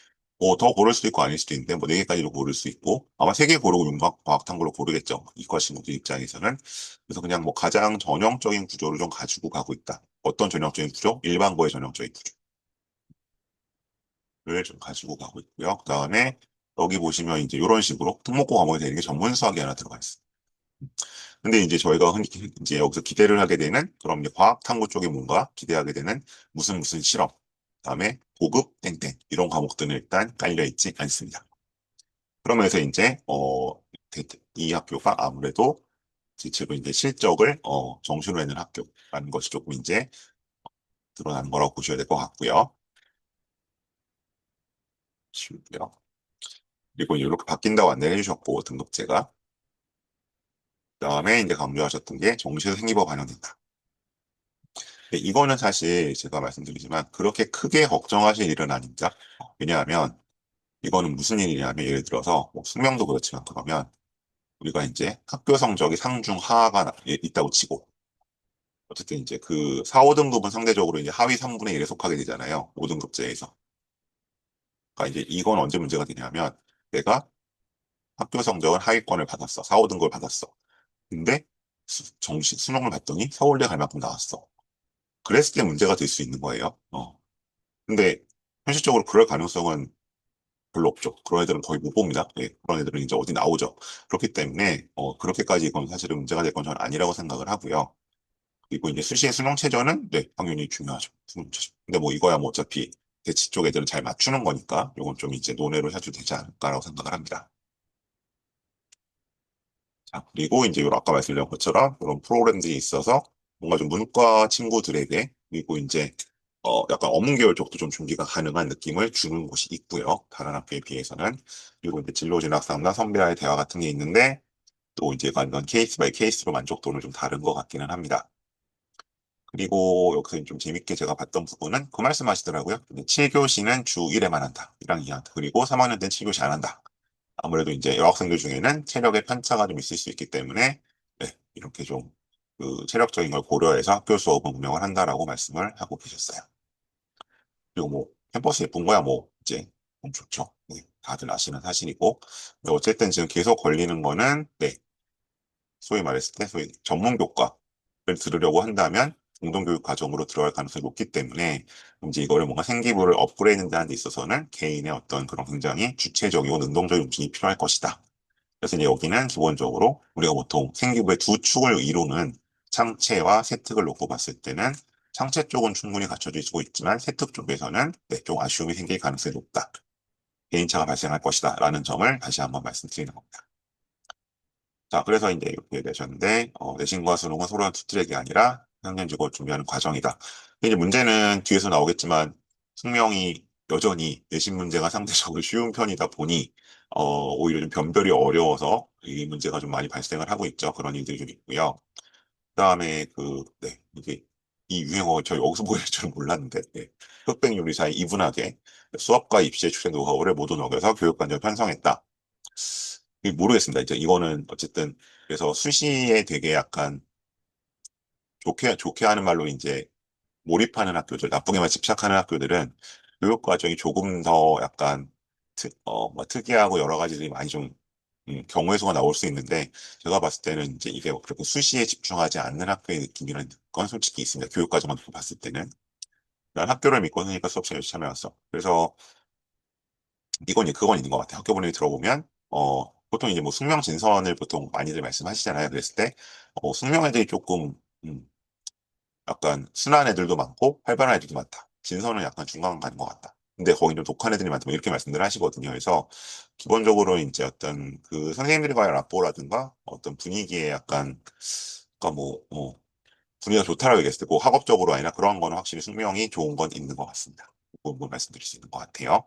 뭐 더 고를 수도 있고 아닐 수도 있는데 뭐 4개까지도 고를 수 있고 아마 3개 고르고 윤곽 과학탐구로 고르겠죠. 이과 친구들 입장에서는. 그래서 그냥 뭐 가장 전형적인 구조를 좀 가지고 가고 있다. 어떤 전형적인 구조? 일반고의 전형적인 구조를 좀 가지고 가고 있고요. 그다음에 여기 보시면 이제 이런 식으로 특목고 과목에 되는 게 전문 수학이 하나 들어가 있어요. 근데 이제 저희가 흔히 이제 여기서 기대를 하게 되는 그럼 이제 과학 탐구 쪽에 뭔가 기대하게 되는 무슨 실험, 그다음에 고급 땡땡 이런 과목들은 일단 깔려 있지 않습니다. 그러면서 이제 이 학교가 아무래도 실제로 이제 실적을 정시로 내는 학교라는 것이 조금 이제 드러나는 거라고 보셔야 될 것 같고요. 쉬우고요. 그리고 이렇게 바뀐다고 안내해 주셨고 등급제가 그다음에 이제 강조하셨던 게 정시에서 생기부가 반영된다. 네, 이거는 사실 제가 말씀드리지만 그렇게 크게 걱정하실 일은 아닙니다. 왜냐하면 이거는 무슨 일이냐면 예를 들어서 뭐 숙명도 그렇지만 그러면 우리가 이제 학교 성적이 상중 하하가 있다고 치고 어쨌든 이제 그 4, 5등급은 상대적으로 이제 하위 3분의 1에 속하게 되잖아요. 5등급제에서. 그러니까 이제 이건 언제 문제가 되냐면 내가 학교 성적은 하위권을 받았어. 4, 5등급을 받았어. 근데 정시 수능을 봤더니 서울대 갈 만큼 나왔어. 그랬을 때 문제가 될 수 있는 거예요. 근데 현실적으로 그럴 가능성은 별로 없죠. 그런 애들은 거의 못 봅니다. 예, 그런 애들은 이제 어디 나오죠. 그렇기 때문에 그렇게까지 이건 사실은 문제가 될 건 저는 아니라고 생각을 하고요. 그리고 이제 수시의 수능 최저는 네, 당연히 중요하죠. 수능 최저. 근데 뭐 이거야 뭐 어차피 대치 쪽 애들은 잘 맞추는 거니까 이건 좀 이제 논외로 해도 되지 않을까라고 생각을 합니다. 자, 그리고 이제 요 아까 말씀드린 것처럼 이런 프로그램들이 있어서 뭔가 좀 문과 친구들에게 그리고 이제 약간 어문 계열 쪽도 좀 준비가 가능한 느낌을 주는 곳이 있고요. 다른 학교에 비해서는. 그리고 이제 진로 진학 상담 선배와의 대화 같은 게 있는데 또 이제 완전 케이스 바이 케이스로 만족도는 좀 다른 것 같기는 합니다. 그리고 여기서 좀 재밌게 제가 봤던 부분은 그 말씀 하시더라고요. 7교시는 주 1회만 한다. 1학년 2학년. 그리고 3학년 때는 7교시 안 한다. 아무래도 이제 여학생들 중에는 체력의 편차가 좀 있을 수 있기 때문에 네, 이렇게 좀 그 체력적인 걸 고려해서 학교 수업을 운영을 한다라고 말씀을 하고 계셨어요. 그리고 뭐 캠퍼스 예쁜 거야 뭐 이제 좋죠. 네, 다들 아시는 사실이고 근데 어쨌든 지금 계속 걸리는 거는 네, 소위 말했을 때 소위 전문 교과를 들으려고 한다면 공동교육 과정으로 들어갈 가능성이 높기 때문에 이제 이거를 뭔가 생기부를 업그레이드 하는 데 있어서는 개인의 어떤 그런 굉장히 주체적이고 능동적인 움직임이 필요할 것이다. 그래서 이제 여기는 기본적으로 우리가 보통 생기부의 두 축을 이루는 창체와 세특을 놓고 봤을 때는 창체 쪽은 충분히 갖춰지고 있지만 세특 쪽에서는 네, 좀 아쉬움이 생길 가능성이 높다. 개인차가 발생할 것이다. 라는 점을 다시 한번 말씀드리는 겁니다. 자, 그래서 이제 이렇게 되셨는데, 내신과 수능은 서로 투트랙이 아니라 학년직을 준비하는 과정이다. 근데 이제 문제는 뒤에서 나오겠지만, 숙명이 여전히 내신 문제가 상대적으로 쉬운 편이다 보니, 오히려 좀 변별이 어려워서 이 문제가 좀 많이 발생을 하고 있죠. 그런 일들이 좀 있고요. 그다음에 네, 이게 이 유행어 저 여기서 보일 줄은 몰랐는데, 네. 흑백 요리사의 이분하게 수업과 입시의 출제 노하우를 모두 녹여서 교육관절 편성했다. 모르겠습니다. 이제 이거는 어쨌든 그래서 수시에 되게 약간 좋게 하는 말로 이제 몰입하는 학교들, 나쁘게만 집착하는 학교들은 교육 과정이 조금 더 약간 뭐 특이하고 여러 가지들이 많이 좀 경우의 수가 나올 수 있는데 제가 봤을 때는 이제 이게 그렇게 수시에 집중하지 않는 학교의 느낌이라는 건 솔직히 있습니다. 교육 과정만 놓고 봤을 때는 난 학교를 믿고 하니까 수업 시간에 참여했어. 그래서 이건 그건 있는 것 같아요. 학교 분위기 들어보면 보통 이제 뭐 숙명 진선을 보통 많이들 말씀하시잖아요. 그랬을 때 숙명 애들이 조금 음, 약간 순한 애들도 많고 활발한 애들도 많다. 진선은 약간 중간 가는 것 같다. 근데 거기 좀 독한 애들이 많다. 뭐 이렇게 말씀들 하시거든요. 그래서 기본적으로 이제 어떤 그 선생님들과의 라포라든가 어떤 분위기에 약간, 그러니까 분위기가 좋다라고 얘기했을 때, 그 학업적으로 아니라 그런 거는 확실히 숙명이 좋은 건 있는 것 같습니다. 그 부분 말씀드릴 수 있는 것 같아요.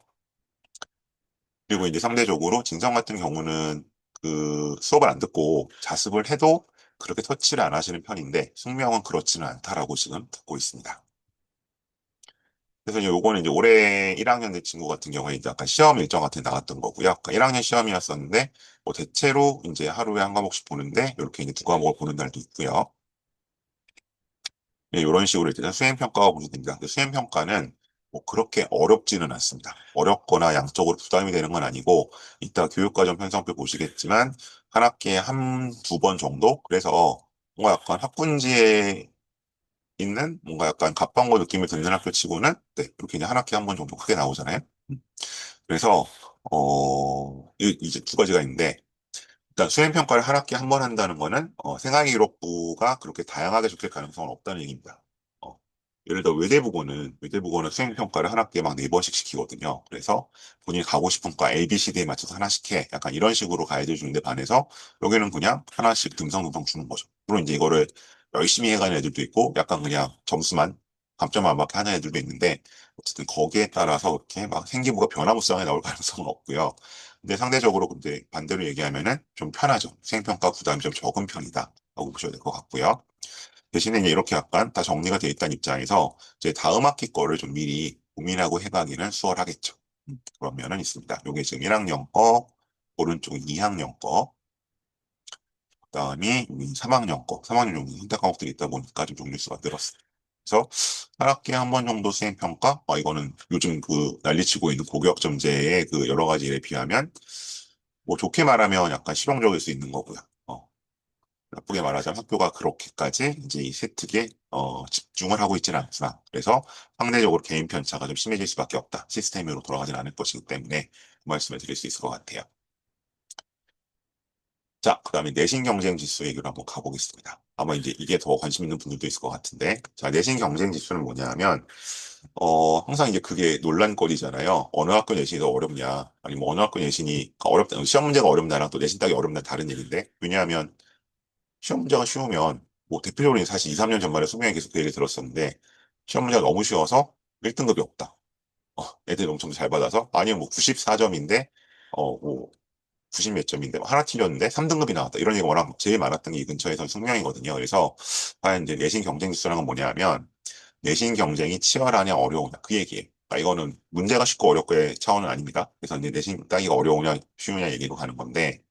그리고 이제 상대적으로 진성 같은 경우는 그 수업을 안 듣고 자습을 해도 그렇게 터치를 안 하시는 편인데, 숙명은 그렇지는 않다라고 지금 듣고 있습니다. 그래서 이제 요거는 이제 올해 1학년 된 친구 같은 경우에 이제 약간 시험 일정 같은 게 나왔던 거고요. 그러니까 1학년 시험이었었는데, 뭐 대체로 이제 하루에 한 과목씩 보는데, 이렇게 이제 두 과목을 보는 날도 있고요. 네, 이런 식으로 일단 수행평가가 보시됩니다. 수행평가는 뭐 그렇게 어렵지는 않습니다. 어렵거나 양적으로 부담이 되는 건 아니고, 이따 교육과정 편성표 보시겠지만, 한 학기에 한 두 번 정도? 그래서 뭔가 약간 학군지에 있는 뭔가 약간 갑방고 느낌을 드는 학교 치고는, 네, 이렇게 이제 한 학기에 한 번 정도 크게 나오잖아요. 그래서, 이제 두 가지가 있는데, 일단 수행평가를 한 학기에 한 번 한다는 거는 생활기록부가 그렇게 다양하게 적힐 가능성은 없다는 얘기입니다. 어, 예를 들어 외대부고는 수행평가를 한 학기에 막 네 번씩 시키거든요. 그래서 본인이 가고 싶은 과 A, B, C, D에 맞춰서 하나씩 해. 약간 이런 식으로 가이드 주는데 반해서 여기는 그냥 하나씩 듬성듬성 주는 거죠. 물론 이제 이거를 열심히 해가는 애들도 있고 약간 그냥 점수만 감점만 맞게 하는 애들도 있는데 어쨌든 거기에 따라서 이렇게 막 생기부가 변화무쌍하게 나올 가능성은 없고요. 근데 상대적으로 근데 반대로 얘기하면은 좀 편하죠. 수행평가 부담이 좀 적은 편이다. 라고 보셔야 될 것 같고요. 대신에 이제 이렇게 약간 다 정리가 돼 있다는 입장에서 이제 다음 학기 거를 좀 미리 고민하고 해가기는 수월하겠죠. 그런 면은 있습니다. 요게 지금 1학년 거, 오른쪽 2학년 거, 그다음이 3학년 거, 3학년 정도 선택 과목들이 있다 보니까 좀 종류수가 늘었어요. 그래서 한 학기에 한 번 정도 수행평가? 이거는 요즘 그 난리치고 있는 고교학점제의 그 여러 가지 일에 비하면 뭐 좋게 말하면 약간 실용적일 수 있는 거고요. 나쁘게 말하자면 학교가 그렇게까지 이제 이 세특에 집중을 하고 있지는 않구나. 그래서 상대적으로 개인 편차가 좀 심해질 수밖에 없다. 시스템으로 돌아가진 않을 것이기 때문에 그 말씀을 드릴 수 있을 것 같아요. 자, 그 다음에 내신 경쟁 지수 얘기로 한번 가보겠습니다. 아마 이제 이게 더 관심 있는 분들도 있을 것 같은데, 자, 내신 경쟁 지수는 뭐냐 하면, 항상 이제 그게 논란거리잖아요. 어느 학교 내신이 더 어렵냐, 아니면 어느 학교 내신이 어렵다, 시험 문제가 어렵나랑 또 내신 따기 어렵나 다른 얘기인데, 왜냐하면 시험 문제가 쉬우면, 뭐 대표적으로 사실 2, 3년 전말에 수명이 계속 그 얘기 들었었는데, 시험 문제가 너무 쉬워서 1등급이 없다. 애들이 엄청 잘 받아서, 아니면 뭐 94점인데, 뭐 90 몇 점인데 뭐 하나 틀렸는데 3등급이 나왔다. 이런 얘기가 워낙 제일 많았던 게 이 근처에서 숙명이거든요. 그래서 과연 이제 내신 경쟁 지수라는 건 뭐냐면 내신 경쟁이 치열하냐 어려우냐 그 얘기예요. 그러니까 이거는 문제가 쉽고 어렵고의 차원은 아닙니다. 그래서 이제 내신 따기가 어려우냐 쉬우냐 얘기로 가는 건데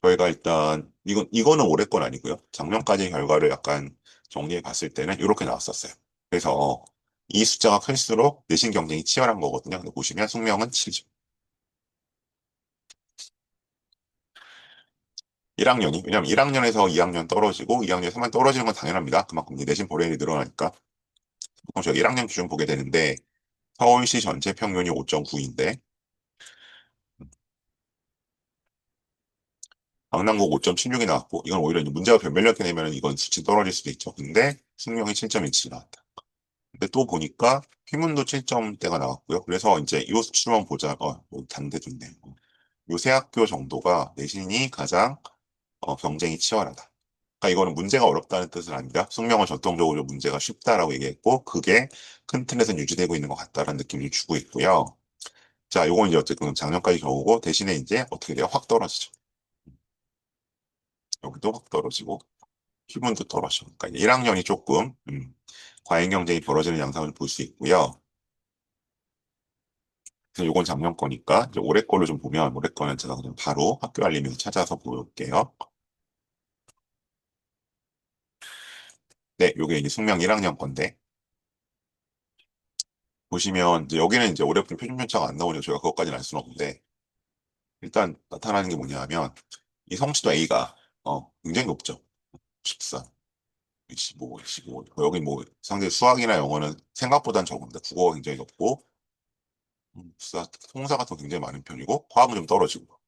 저희가 일단 이거는 올해 건 아니고요. 작년까지 결과를 약간 정리해 봤을 때는 이렇게 나왔었어요. 그래서 이 숫자가 클수록 내신 경쟁이 치열한 거거든요. 근데 보시면 숙명은 7점. 1학년이, 왜냐면 1학년에서 2학년 떨어지고 2학년에 3학년 떨어지는 건 당연합니다. 그만큼 이제 내신 보len이 늘어나니까. 보통 저희가 1학년 기준 보게 되는데 서울시 전체 평균이 5.9인데 강남고 5.76이 나왔고 이건 오히려 이제 문제가 변별력이 되면 이건 수치 떨어질 수도 있죠. 근데 숙명이 7.17 나왔다. 근데 또 보니까 피문도 7점대가 나왔고요. 그래서 이제 이 수치만 보자. 단대도 있네. 요세 학교 정도가 내신이 가장 경쟁이 치열하다. 그러니까 이거는 문제가 어렵다는 뜻은 아니라 숙명은 전통적으로 문제가 쉽다라고 얘기했고 그게 큰 틀에서 유지되고 있는 것 같다라는 느낌을 주고 있고요. 자, 요건 이제 어쨌든 작년까지 겨우고 대신에 이제 어떻게 돼요? 확 떨어지죠. 여기도 확 떨어지고 기분도 떨어지고. 그러니까 1학년이 조금 과잉 경쟁이 벌어지는 양상을 볼 수 있고요. 그래서 요건 작년 거니까 이제 올해 거를 좀 보면 올해 거는 제가 그냥 바로 학교 알림에서 찾아서 볼게요. 네, 요게 이제 숙명 1학년 건데 보시면 이제 여기는 이제 올해부터 표준 편차가 안 나오니까 저희가 그것까지는 알 수는 없는데 일단 나타나는 게 뭐냐 하면 이 성취도 A가 굉장히 높죠. 14, 25, 25. 여기 뭐 상대 수학이나 영어는 생각보단 적은데 국어가 굉장히 높고 통사 같은 거 굉장히 많은 편이고 화학은 좀 떨어지고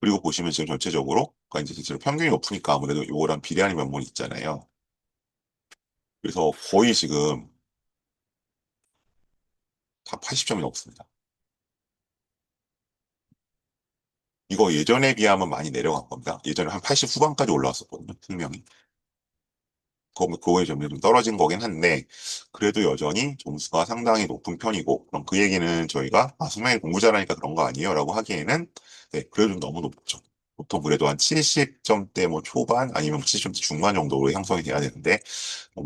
그리고 보시면 지금 전체적으로 그러니까 이제 실제로 평균이 높으니까 아무래도 요거랑 비례하는 면모는 있잖아요. 그래서 거의 지금 다 80점이 넘습니다. 이거 예전에 비하면 많이 내려간 겁니다. 예전에 한 80 후반까지 올라왔었거든요, 숙명이. 그거에 좀 떨어진 거긴 한데, 그래도 여전히 점수가 상당히 높은 편이고, 그럼 그 얘기는 저희가, 숙명이 공부 잘하니까 그런 거 아니에요? 라고 하기에는, 네, 그래도 좀 너무 높죠. 보통 그래도 한 70점대 뭐 초반, 아니면 70점대 중반 정도로 형성이 돼야 되는데,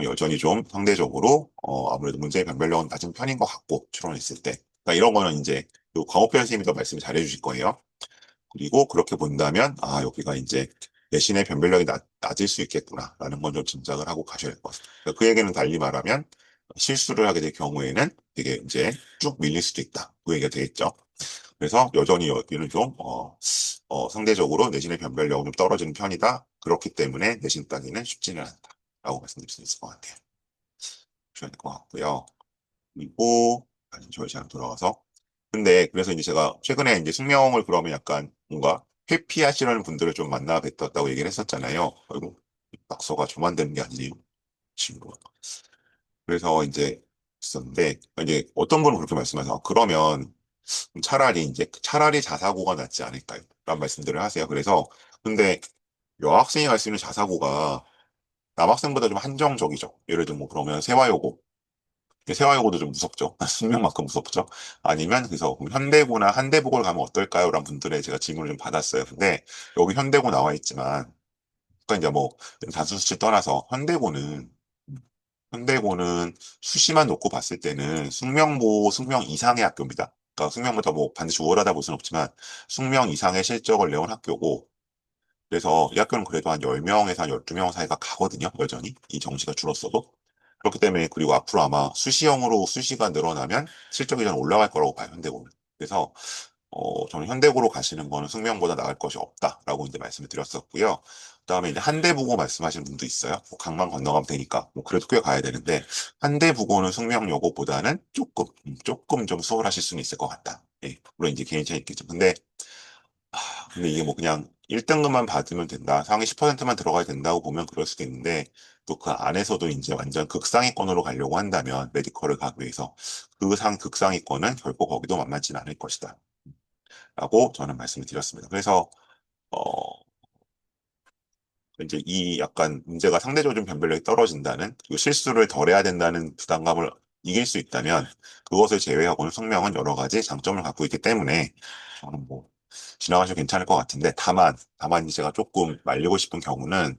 여전히 좀 상대적으로, 아무래도 문제의 변별력은 낮은 편인 것 같고, 추론했을 때. 그러니까 이런 거는 이제, 그 광호편 선생님이 더 말씀 잘 해주실 거예요. 그리고 그렇게 본다면, 여기가 이제 내신의 변별력이 낮을 수 있겠구나라는 건 좀 짐작을 하고 가셔야 될 것 같습니다. 그러니까 그 얘기는 달리 말하면, 실수를 하게 될 경우에는 되게 이제 쭉 밀릴 수도 있다. 그 얘기가 되겠죠. 그래서 여전히 여기는 좀, 상대적으로 내신의 변별력은 좀 떨어지는 편이다. 그렇기 때문에 내신 따기는 쉽지는 않다. 라고 말씀드릴 수 있을 것 같아요. 보셔야 될 것 같고요. 그리고, 다시 저희 시간 돌아와서. 근데 그래서 이제 제가 최근에 이제 숙명을 그러면 약간 뭔가 회피하시려는 분들을 좀 만나 뵀었다고 얘기를 했었잖아요. 아이고, 낙서가 조만되는 게 아니네요. 친구. 그래서 이제 있었는데, 이제 어떤 분은 그렇게 말씀하세요. 그러면 차라리 자사고가 낫지 않을까요? 라는 말씀들을 하세요. 그래서, 근데 여학생이 갈 수 있는 자사고가 남학생보다 좀 한정적이죠. 예를 들면 뭐 그러면 세화여고. 세화여고도 좀 무섭죠. 숙명만큼 무섭죠. 아니면 그래서 그럼 현대고나 한대복을 가면 어떨까요? 라는 분들의 제가 질문을 좀 받았어요. 근데 여기 현대고 나와 있지만, 그러니까 이제 뭐 단순 수치 떠나서 현대고는 수시만 놓고 봤을 때는 숙명 이상의 학교입니다. 그러니까 숙명보다 뭐 반드시 우월하다 볼 수는 없지만 숙명 이상의 실적을 내온 학교고, 그래서 이 학교는 그래도 한 10명에서 한 12명 사이가 가거든요. 여전히. 이 정시가 줄었어도. 그렇기 때문에 그리고 앞으로 아마 수시가 늘어나면 실적이 좀 올라갈 거라고 봐요. 현대고는. 그래서 저는 현대고로 가시는 거는 숙명보다 나을 것이 없다라고 이제 말씀을 드렸었고요. 그다음에 이제 한대부고 말씀하시는 분도 있어요. 뭐 강만 건너가면 되니까 뭐 그래도 꽤 가야 되는데 한대부고는 숙명여고보다는 조금 좀 수월하실 수는 있을 것 같다. 예, 물론 이제 개인 차이 있겠죠. 근데 이게 뭐 그냥 1등급만 받으면 된다. 상위 10%만 들어가야 된다고 보면 그럴 수도 있는데, 또 그 안에서도 이제 완전 극상위권으로 가려고 한다면, 메디컬을 가기 위해서, 극상위권은 결코 거기도 만만치는 않을 것이다. 라고 저는 말씀을 드렸습니다. 그래서, 어, 이제 이 약간 문제가 상대적으로 좀 변별력이 떨어진다는, 그리고 실수를 덜 해야 된다는 부담감을 이길 수 있다면, 그것을 제외하고는 숙명은 여러 가지 장점을 갖고 있기 때문에, 저는 뭐, 지나가셔도 괜찮을 것 같은데, 다만 제가 조금 말리고 싶은 경우는,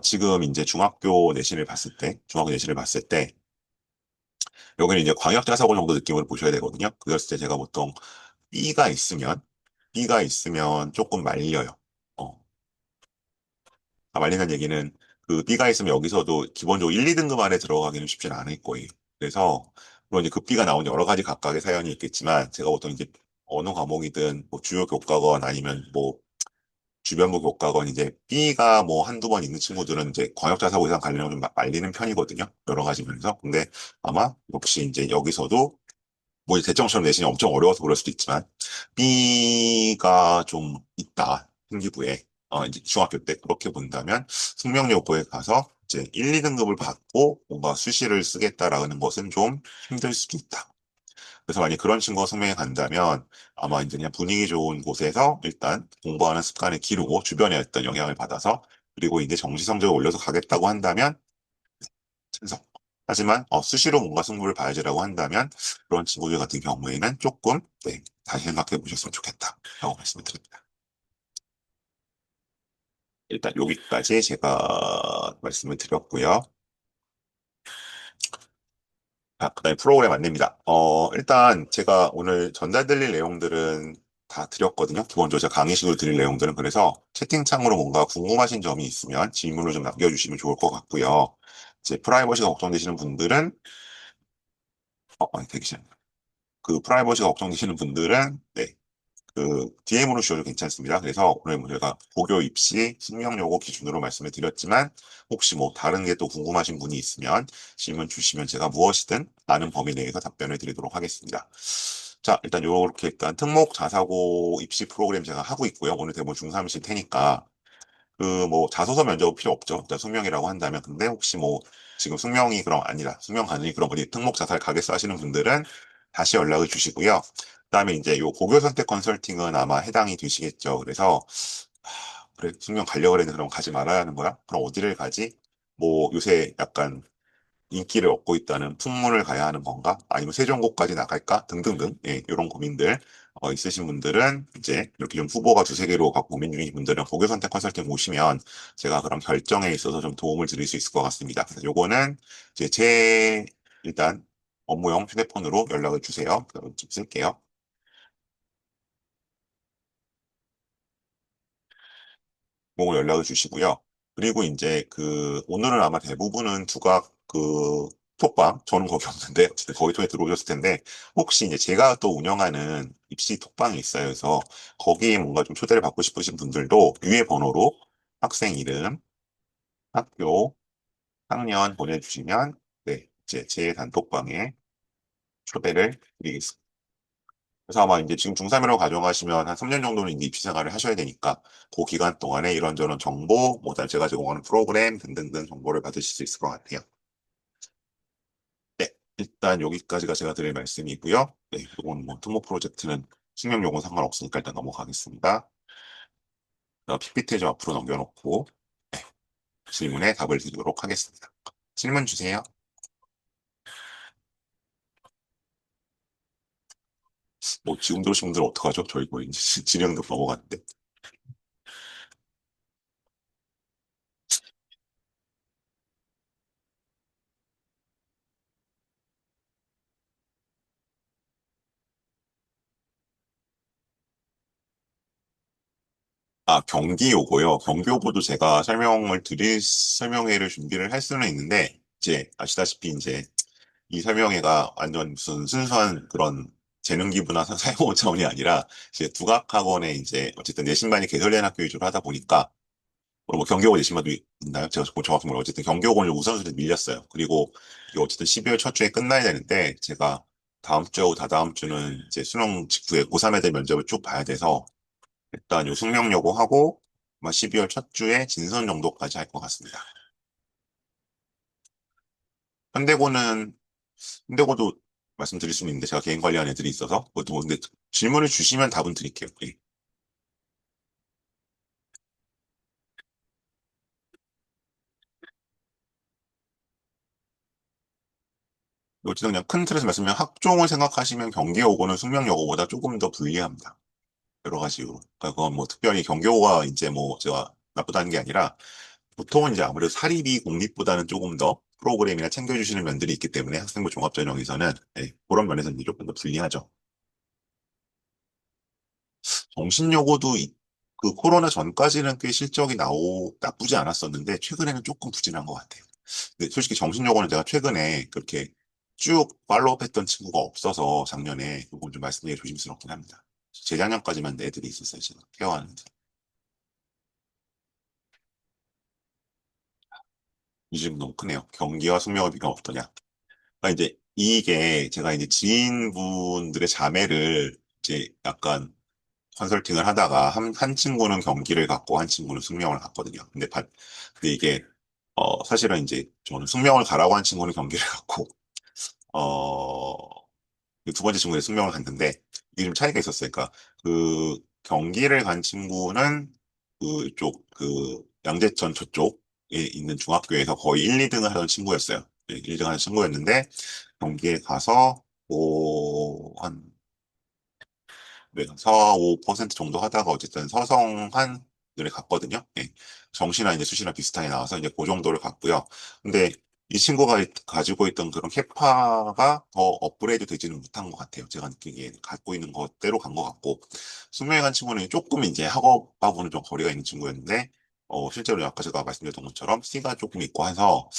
지금 이제 중학교 내신을 봤을 때, 여기는 이제 광역자사고 정도 느낌으로 보셔야 되거든요. 그랬을 때 제가 보통 B가 있으면, B가 있으면 조금 말려요. 어, 말린다는 얘기는 그 B가 있으면 여기서도 기본적으로 1, 2등급 안에 들어가기는 쉽지는 않을 거예요. 그래서, 물론 이제 그 B가 나온 여러 가지 각각의 사연이 있겠지만, 제가 보통 이제 어느 과목이든 뭐 주요 교과건 아니면 뭐 주변부 교과건 이제 B가 뭐 한두 번 있는 친구들은 이제 광역자사고 이상 가려면 좀 말리는 편이거든요. 여러 가지 면에서. 근데 아마 역시 이제 여기서도 뭐 대정처럼 내신이 엄청 어려워서 그럴 수도 있지만 B가 좀 있다. 생기부에. 이제 중학교 때 그렇게 본다면 숙명여고에 가서 이제 1, 2등급을 받고 뭔가 수시를 쓰겠다라는 것은 좀 힘들 수도 있다. 그래서 만약 그런 친구가 숙명에 간다면 아마 이제 그냥 분위기 좋은 곳에서 일단 공부하는 습관을 기르고 주변의 어떤 영향을 받아서 그리고 이제 정시 성적을 올려서 가겠다고 한다면 찬성. 하지만 수시로 뭔가 승부를 봐야지라고 한다면 그런 친구들 같은 경우에는 조금 네, 다시 생각해 보셨으면 좋겠다라고 말씀을 드립니다. 일단 여기까지 제가 말씀을 드렸고요. 그다음에 프로그램 안내입니다. 일단 제가 오늘 전달드릴 내용들은 다 드렸거든요. 기본적으로 제가 강의식으로 드릴 내용들은 그래서 채팅창으로 뭔가 궁금하신 점이 있으면 질문을 좀 남겨주시면 좋을 것 같고요. 이제 프라이버시가 걱정되시는 분들은 아니, 되기 싫네요. 그 프라이버시가 걱정되시는 분들은 네, 그 DM으로 주셔도 괜찮습니다. 그래서 오늘 뭐 제가 고교 입시 숙명여고 기준으로 말씀을 드렸지만 혹시 뭐 다른 게 또 궁금하신 분이 있으면 질문 주시면 제가 무엇이든 아는 범위 내에서 답변을 드리도록 하겠습니다. 자, 일단 요렇게 일단 특목 자사고 입시 프로그램 제가 하고 있고요. 오늘 대부분 중3이실 테니까 그 뭐 자소서 면접 필요 없죠. 일단 숙명이라고 한다면 근데 혹시 뭐 지금 숙명이 그럼 아니라 숙명 가능이 그럼 어디 특목 자살 가겠어 하시는 분들은 다시 연락을 주시고요. 그다음에 이제 요 고교 선택 컨설팅은 아마 해당이 되시겠죠. 그래서 그래 분명 가려고 그랬는데 그럼 가지 말아야 하는 거야? 그럼 어디를 가지? 뭐 요새 약간 인기를 얻고 있다는 풍문을 가야 하는 건가? 아니면 세종고까지 나갈까? 등등등, 예, 이런 고민들 있으신 분들은 이제 이렇게 좀 후보가 두세 개로 갖고 고민 중이신 분들은 고교 선택 컨설팅 오시면 제가 그런 결정에 있어서 좀 도움을 드릴 수 있을 것 같습니다. 그래서 요거는 이제 제 일단 업무용 휴대폰으로 연락을 주세요. 그럼 좀 쓸게요. 뭐 연락을 주시고요. 그리고 이제 그 오늘은 아마 대부분은 두각 그 톡방 저는 거기 없는데 어쨌든 거기 통해 들어오셨을 텐데 혹시 이제 제가 또 운영하는 입시 톡방이 있어요. 그래서 거기에 뭔가 좀 초대를 받고 싶으신 분들도 위에 번호로 학생 이름, 학교, 학년 보내주시면 네 이제 제 단톡방에 초대를 드리겠습니다. 그래서 아마 이제 지금 중3이라고 가정하시면 한 3년 정도는 이제 입시 생활을 하셔야 되니까 그 기간 동안에 이런저런 정보, 뭐 제가 제공하는 프로그램 등등등 정보를 받으실 수 있을 것 같아요. 네, 일단 여기까지가 제가 드릴 말씀이고요. 네, 이건 뭐 특목 프로젝트는 수명 요건 상관없으니까 일단 넘어가겠습니다. PPT 좀 앞으로 넘겨놓고 네, 질문에 답을 드리도록 하겠습니다. 질문 주세요. 뭐 지금 들으신 분들은 어떡하죠? 저희 뭐 이제 진행도 넘어갔는데. 경기 요거요. 경기 요거도 제가 설명회를 준비를 할 수는 있는데, 이제 아시다시피 이제 이 설명회가 완전 무슨 순수한 그런 재능 기부나 사회보호 차원이 아니라, 이제 국악학원에 이제 어쨌든 내신반이 개설된 학교 위주로 하다 보니까, 뭐 경기고 내신반도 있나요? 제가 정확히 모르고 어쨌든 경기고는 우선순위에 밀렸어요. 그리고 이게 어쨌든 12월 첫 주에 끝나야 되는데, 제가 다음 주하고 다다음 주는 이제 수능 직후에 고3 애들 면접을 쭉 봐야 돼서, 일단 요 숙명 여고 하고 아마 12월 첫 주에 진선 정도까지 할 것 같습니다. 현대고는 현대고도 말씀드릴 수는 있는데 제가 개인 관리하는 애들이 있어서 그것도 뭐 근데 질문을 주시면 답은 드릴게요. 예. 어쨌든 그냥 큰 틀에서 말씀드리면 학종을 생각하시면 경기여고는 숙명여고보다 조금 더 불리합니다. 여러 가지 이유로. 그러니까 그건 뭐 특별히 경기여고가 이제 뭐 제가 나쁘다는 게 아니라 보통은 이제 아무래도 사립이 공립보다는 조금 더 프로그램이나 챙겨주시는 면들이 있기 때문에 학생부 종합전형에서는 예, 그런 면에서는 이제 조금 더 불리하죠. 정신여고도 그 코로나 전까지는 꽤 실적이 나쁘지 않았었는데 최근에는 조금 부진한 것 같아요. 근데 솔직히 정신여고는 제가 최근에 그렇게 쭉 팔로우업했던 친구가 없어서 작년에 이건 좀 말씀드리기 조심스럽긴 합니다. 재작년까지만 애들이 있었어요, 제가 케어하는데. 요즘 너무 크네요. 경기와 숙명의 비가 어떠냐. 그러니까 이제 이게 제가 이제 지인분들의 자매를 이제 약간 컨설팅을 하다가 한 친구는 경기를 갔고 한 친구는 숙명을 갔거든요. 근데 이게 사실은 이제 저는 숙명을 가라고 한 친구는 경기를 갔고 어, 그두 번째 친구는 숙명을 갔는데 이게 좀 차이가 있었어요. 그러니까 그 경기를 간 친구는 그쪽 그 양재천 저쪽에 있는 중학교에서 거의 1, 2등을 하던 친구였어요. 1등 하는 친구였는데 경기에 가서 뭐한 네, 4, 5% 정도 하다가 어쨌든 서성한 들에 갔거든요. 예. 정시나 이제 수시나 비슷하게 나와서 이제 그 정도를 갔고요. 근데 이 친구가 가지고 있던 그런 캐파가 더 업그레이드 되지는 못한 것 같아요. 제가 느끼기에 갖고 있는 것대로 간 것 같고 수명에 간 친구는 조금 이제 학업하고는 좀 거리가 있는 친구였는데 실제로 아까 제가 말씀드렸던 것처럼 C가 조금 있고 해서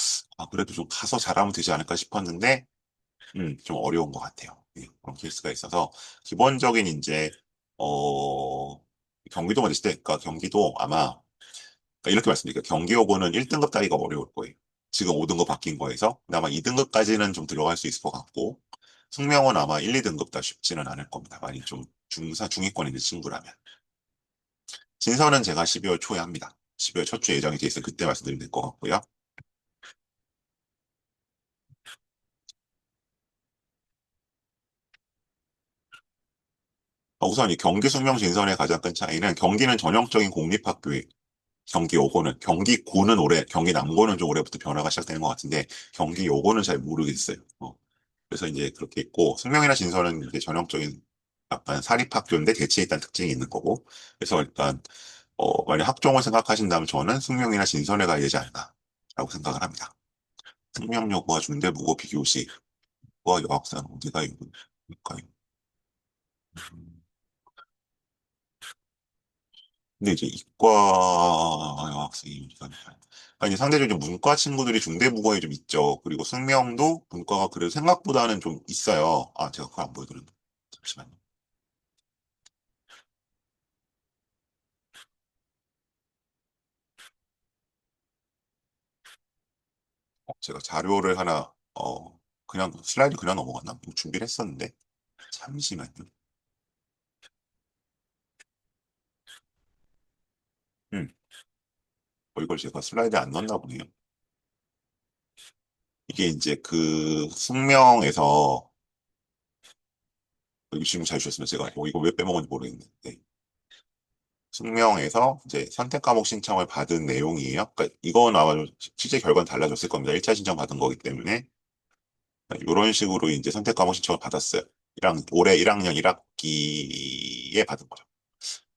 그래도 좀 가서 잘하면 되지 않을까 싶었는데 좀 어려운 것 같아요. 예, 그런 케이스가 있어서 기본적인 이제 경기도가 됐을 때, 그러니까 경기도 아마 그러니까 이렇게 말씀드릴게요. 경기여고는 1등급 따기가 어려울 거예요. 지금 5등급 바뀐 거에서 근데 아마 2등급까지는 좀 들어갈 수 있을 것 같고 숙명은 아마 1, 2등급 다 쉽지는 않을 겁니다. 많이 좀 중위권에 있는 친구라면. 진서는 제가 12월 초에 합니다. 12월 첫 주 예정이 돼 있어요. 그때 말씀드리면 될 것 같고요. 우선 이 경기 숙명 진선의 가장 큰 차이는 경기는 전형적인 공립학교에 경기 요고는 경기고는 올해 경기 남고는 좀 올해부터 변화가 시작되는 것 같은데 경기 요고는 잘 모르겠어요. 그래서 이제 그렇게 있고 숙명이나 진선은 이제 전형적인 약간 사립학교인데 대치에 있다는 특징이 있는 거고 그래서 일단 만약 학종을 생각하신다면 저는 숙명이나 진선에 가야 되지 않을까라고 생각을 합니다. 숙명여고와 중대부고 비교시 와 여학생 어디가 이거일까요? 근데 이제 이과 여학생이 아니 상대적으로 좀 문과 친구들이 중대부고에 좀 있죠. 그리고 숙명도 문과가 그래도 생각보다는 좀 있어요. 아 제가 그걸 안 보여드렸네. 잠시만요. 제가 자료를 하나 그냥 슬라이드 그냥 넘어갔나? 뭐 준비를 했었는데 잠시만요. 음, 이걸 제가 슬라이드 안 넣었나 보네요. 이게 이제 그 숙명에서 이거 질문 잘 주셨으면 제가 이거 왜 빼먹은지 모르겠는데 네. 숙명에서 이제 선택 과목 신청을 받은 내용이에요. 그러니까 이건 아마 좀 실제 결과는 달라졌을 겁니다. 1차 신청 받은 거기 때문에 이런 식으로 이제 선택 과목 신청을 받았어요. 올해 1학년 1학기에 받은 거죠.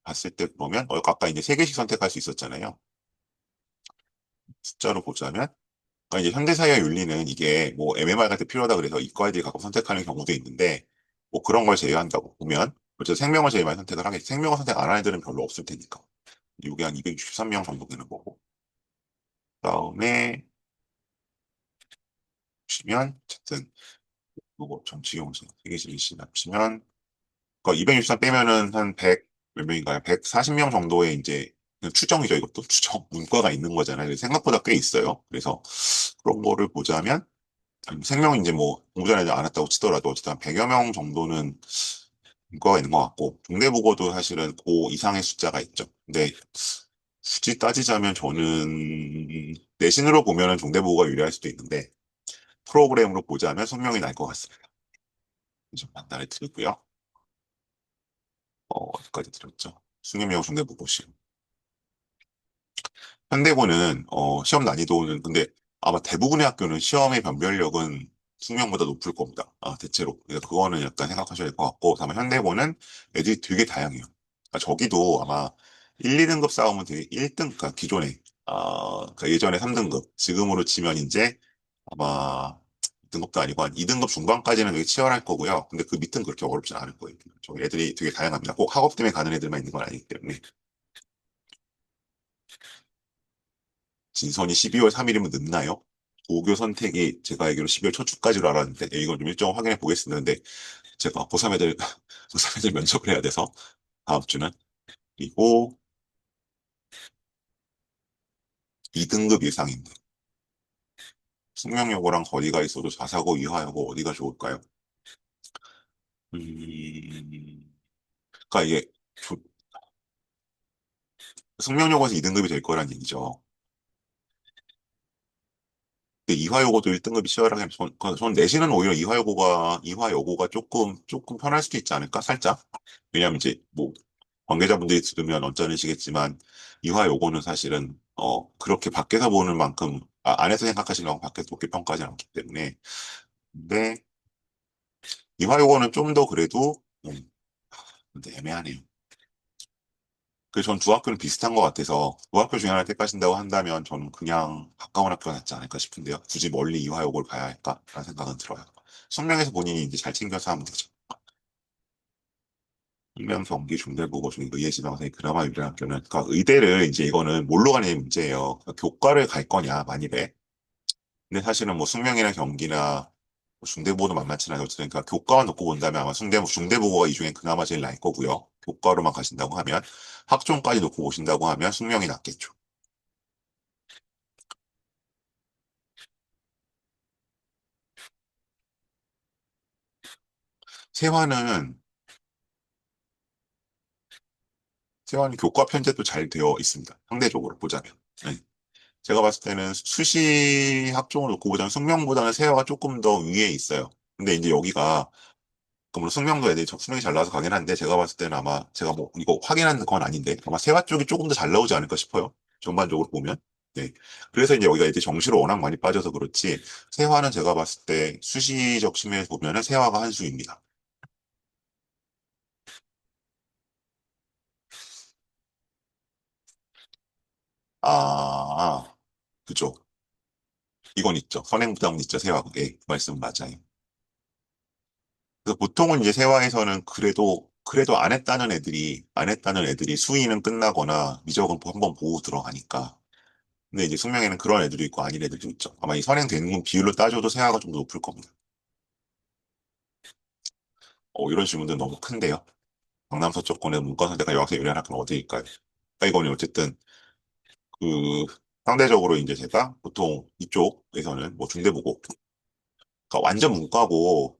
봤을 때 보면 아까 이제 3개씩 선택할 수 있었잖아요. 숫자로 보자면 그러니까 이제 현대사회 윤리는 이게 뭐 MMR 같은 필요하다 그래서 이과 애들이 가끔 선택하는 경우도 있는데 뭐 그런 걸 제외한다고 보면 어쨌든 생명을 제일 많이 선택을 하겠지. 생명을 선택 안 하는 애들은 별로 없을 테니까. 이게 한 263명 정도 되는 거고. 그다음에 보시면 어쨌든 요거 정치용사 세계실시 합치면 그러니까 263 빼면은 한 100 몇 명인가요? 140명 정도의 이제 그냥 추정이죠. 이것도 추정 문과가 있는 거잖아요. 그래서 생각보다 꽤 있어요. 그래서 그런 거를 보자면 생명 이제 뭐 공부전에 안 했다고 치더라도 어쨌든 한 100여 명 정도는 문과가 있는 것 같고 중대국어도 사실은 그 이상의 숫자가 있죠. 근데 굳이 따지자면 저는 내신으로 보면은 중대국어가 유리할 수도 있는데 프로그램으로 보자면 숙명이 날 것 같습니다. 좀 판단을 드리고요. 어디까지 드렸죠? 숙명여고 중대국어시. 현대고는 시험 난이도는 근데 아마 대부분의 학교는 시험의 변별력은 숙명보다 높을 겁니다. 대체로. 그래서 그거는 약간 생각하셔야 될 것 같고 다만 현대고는 애들이 되게 다양해요. 그러니까 저기도 아마 1, 2등급 싸움은 되게 1등, 그러니까 기존에 그러니까 예전에 3등급, 지금으로 치면 이제 아마 2등급도 아니고 한 2등급 중반까지는 되게 치열할 거고요. 근데 그 밑은 그렇게 어렵진 않을 거예요. 저기 애들이 되게 다양합니다. 꼭 학업 때문에 가는 애들만 있는 건 아니기 때문에. 진선이 12월 3일이면 늦나요? 고교 선택이 제가 알기로 12월 초주까지로 알았는데 이걸 좀 일정 확인해 보겠습니다. 근데 제가 고3 애들 고3 애들 면접을 해야 돼서 다음 주는 그리고 2등급 이상인데 숙명여고랑 거리가 있어도 자사고 이화여고 어디가 좋을까요? 그러니까 이게 숙명여고에서 2등급이 될 거란 얘기죠. 근데 이화여고도 1등급이 치열하게 전 내신은 오히려 이화여고가 조금 편할 수도 있지 않을까 살짝 왜냐면 이제 뭐 관계자분들이 들으면 언짢으시겠지만 이화 요거는 사실은 그렇게 밖에서 보는 만큼 안에서 생각하시려고 밖에서 높게 평가하지 않기 때문에 근데 이화 요거는 좀 더 그래도 근데 애매하네요. 그래서 전 두 학교는 비슷한 것 같아서 두 학교 중에 하나를 택하신다고 한다면 저는 그냥 가까운 학교가 낫지 않을까 싶은데요. 굳이 멀리 이화 요고를 가야 할까라는 생각은 들어요. 숙명에서 본인이 이제 잘 챙겨서 하면 되죠. 숙명, 경기, 중대국어 중 의예지방생이 그나마 유리한 학교는 그러니까 의대를 이제 이거는 뭘로 가는 게 문제예요. 그러니까 교과를 갈 거냐 만일에 근데 사실은 뭐 숙명이나 경기나 뭐 중대보도 만만치 않아요. 그러니까 교과만 놓고 본다면 아마 중대보고가 이 중에 그나마 제일 나을 거고요. 교과로만 가신다고 하면 학종까지 놓고 보신다고 하면 숙명이 낫겠죠. 세화는 세화는 교과 편제도 잘 되어 있습니다. 상대적으로 보자면. 네. 제가 봤을 때는 수시 학종을 놓고 보자면 숙명보다는 세화가 조금 더 위에 있어요. 근데 이제 여기가 그럼 물론 숙명도 애들이 수능이 잘 나와서 가긴 한데 제가 봤을 때는 아마 제가 뭐 이거 확인한 건 아닌데 아마 세화 쪽이 조금 더 잘 나오지 않을까 싶어요. 전반적으로 보면. 네. 그래서 이제 여기가 이제 정시로 워낙 많이 빠져서 그렇지 세화는 제가 봤을 때 수시적 측면에서 보면은 세화가 한 수입니다. 아, 그죠. 이건 있죠. 선행부담은 있죠. 세화가. 예, 그 말씀 맞아요. 그래서 보통은 이제 세화에서는 그래도 안 했다는 애들이 수위는 끝나거나 미적은 한번 보고 들어가니까. 근데 이제 숙명에는 그런 애들도 있고 아닌 애들도 있죠. 아마 이 선행되는 비율로 따져도 세화가 좀 더 높을 겁니다. 이런 질문들은 너무 큰데요. 강남 서초권의 문과선택과 여학생 유리한 학교는 어디일까요? 그러니까 이거는 어쨌든 그 상대적으로 이제 제가 보통 이쪽에서는 뭐 중대보고 그러니까 완전 문과고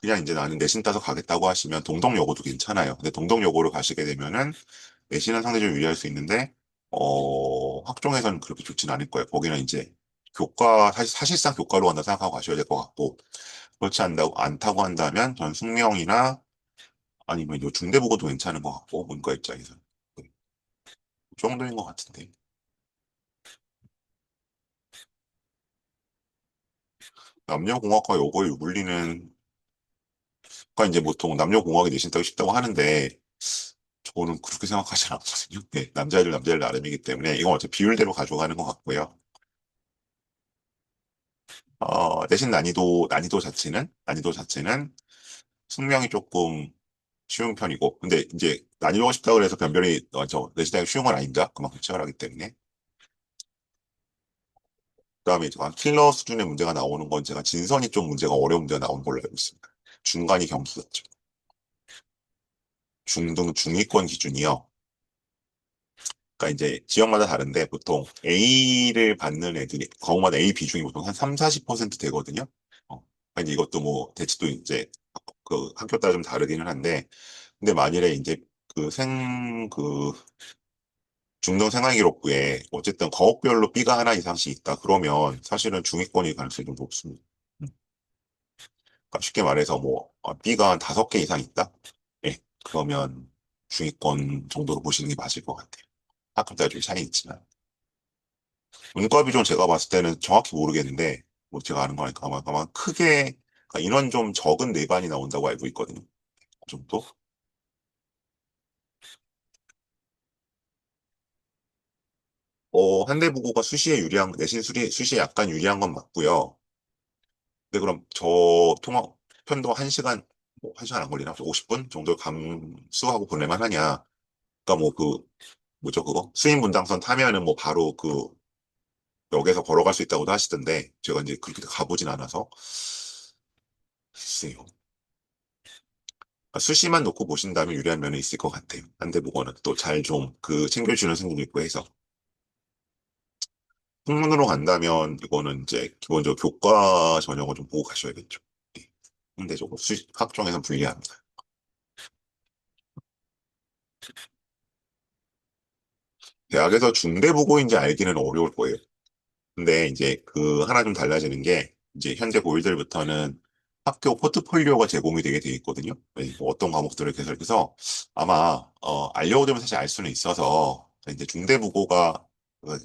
그냥 이제 나는 내신 따서 가겠다고 하시면 동덕여고도 괜찮아요. 근데 동덕여고를 가시게 되면은 내신은 상대적으로 유리할 수 있는데 학종에서는 그렇게 좋진 않을 거예요. 거기는 이제 사실상 교과로 간다 생각하고 가셔야 될 것 같고 그렇지 않다고 한다면 전 숙명이나 아니면 요 중대보고도 괜찮은 것 같고 문과 입장에서 네, 그 정도인 것 같은데 남녀공학과 요거에 물리는 그러니까 이제 보통 남녀공학이 내신 따기 쉽다고 하는데 저는 그렇게 생각하지 않거든요. 네, 남자애들 나름이기 때문에 이건 어차피 비율대로 가져가는 것 같고요. 대신 난이도 자체는 숙명이 조금 쉬운 편이고, 근데 이제 난이도가 쉽다 그래서 변별이 내 시대가 쉬운 건 아닙니다. 그만큼 치열하기 때문에. 그다음에 이제 킬러 수준의 문제가 나오는 건 제가 진선이 좀 문제가 어려운 문제가 나오는 걸로 알고 있습니다. 중간이 경수였죠. 중등 중위권 기준이요. 그러니까 이제 지역마다 다른데 보통 A를 받는 애들이 과목마다 A 비중이 보통 한 3, 40% 되거든요. 그러니까 이제 이것도 뭐 대치도 이제 그 학교 따라 좀 다르기는 한데 근데 만일에 이제 그 중등 생활기록부에 어쨌든 과목별로 B가 하나 이상씩 있다 그러면 사실은 중위권일 가능성이 좀 높습니다. 그러니까 쉽게 말해서 뭐 B가 한 5개 이상 있다? 예, 그러면 중위권 정도로 보시는 게 맞을 것 같아요. 학급 따라 좀 차이 있지만. 문과 비중 제가 봤을 때는 정확히 모르겠는데, 뭐 제가 아는 거니까 아마 크게, 그러니까 인원 좀 적은 네 반이 나온다고 알고 있거든요. 그 정도? 한대부고가 수시에 약간 유리한 건 맞고요. 근데 그럼 저 통학 편도 1시간, 뭐 1시간 안 걸리나? 50분 정도 감수하고 보내만 하냐? 그러니까 뭐 뭐죠 그거? 수인 분당선 타면은 뭐 바로 그 역에서 걸어갈 수 있다고도 하시던데, 제가 이제 그렇게 가보진 않아서, 글쎄요. 수시만 놓고 보신다면 유리한 면은 있을 것 같아요. 한대보고는 또 잘 좀 챙겨주는 선생님도 있고 해서. 학문으로 간다면 이거는 이제 기본적으로 교과 전형을 좀 보고 가셔야겠죠. 네. 상대적으로 학종에선 불리합니다. 대학에서 중대보고인지 알기는 어려울 거예요. 근데 이제 하나 좀 달라지는 게 이제 현재 고1들부터는 학교 포트폴리오가 제공이 되게 돼 있거든요. 네, 뭐 어떤 과목들을 개설해서 아마 알려오면 사실 알 수는 있어서 이제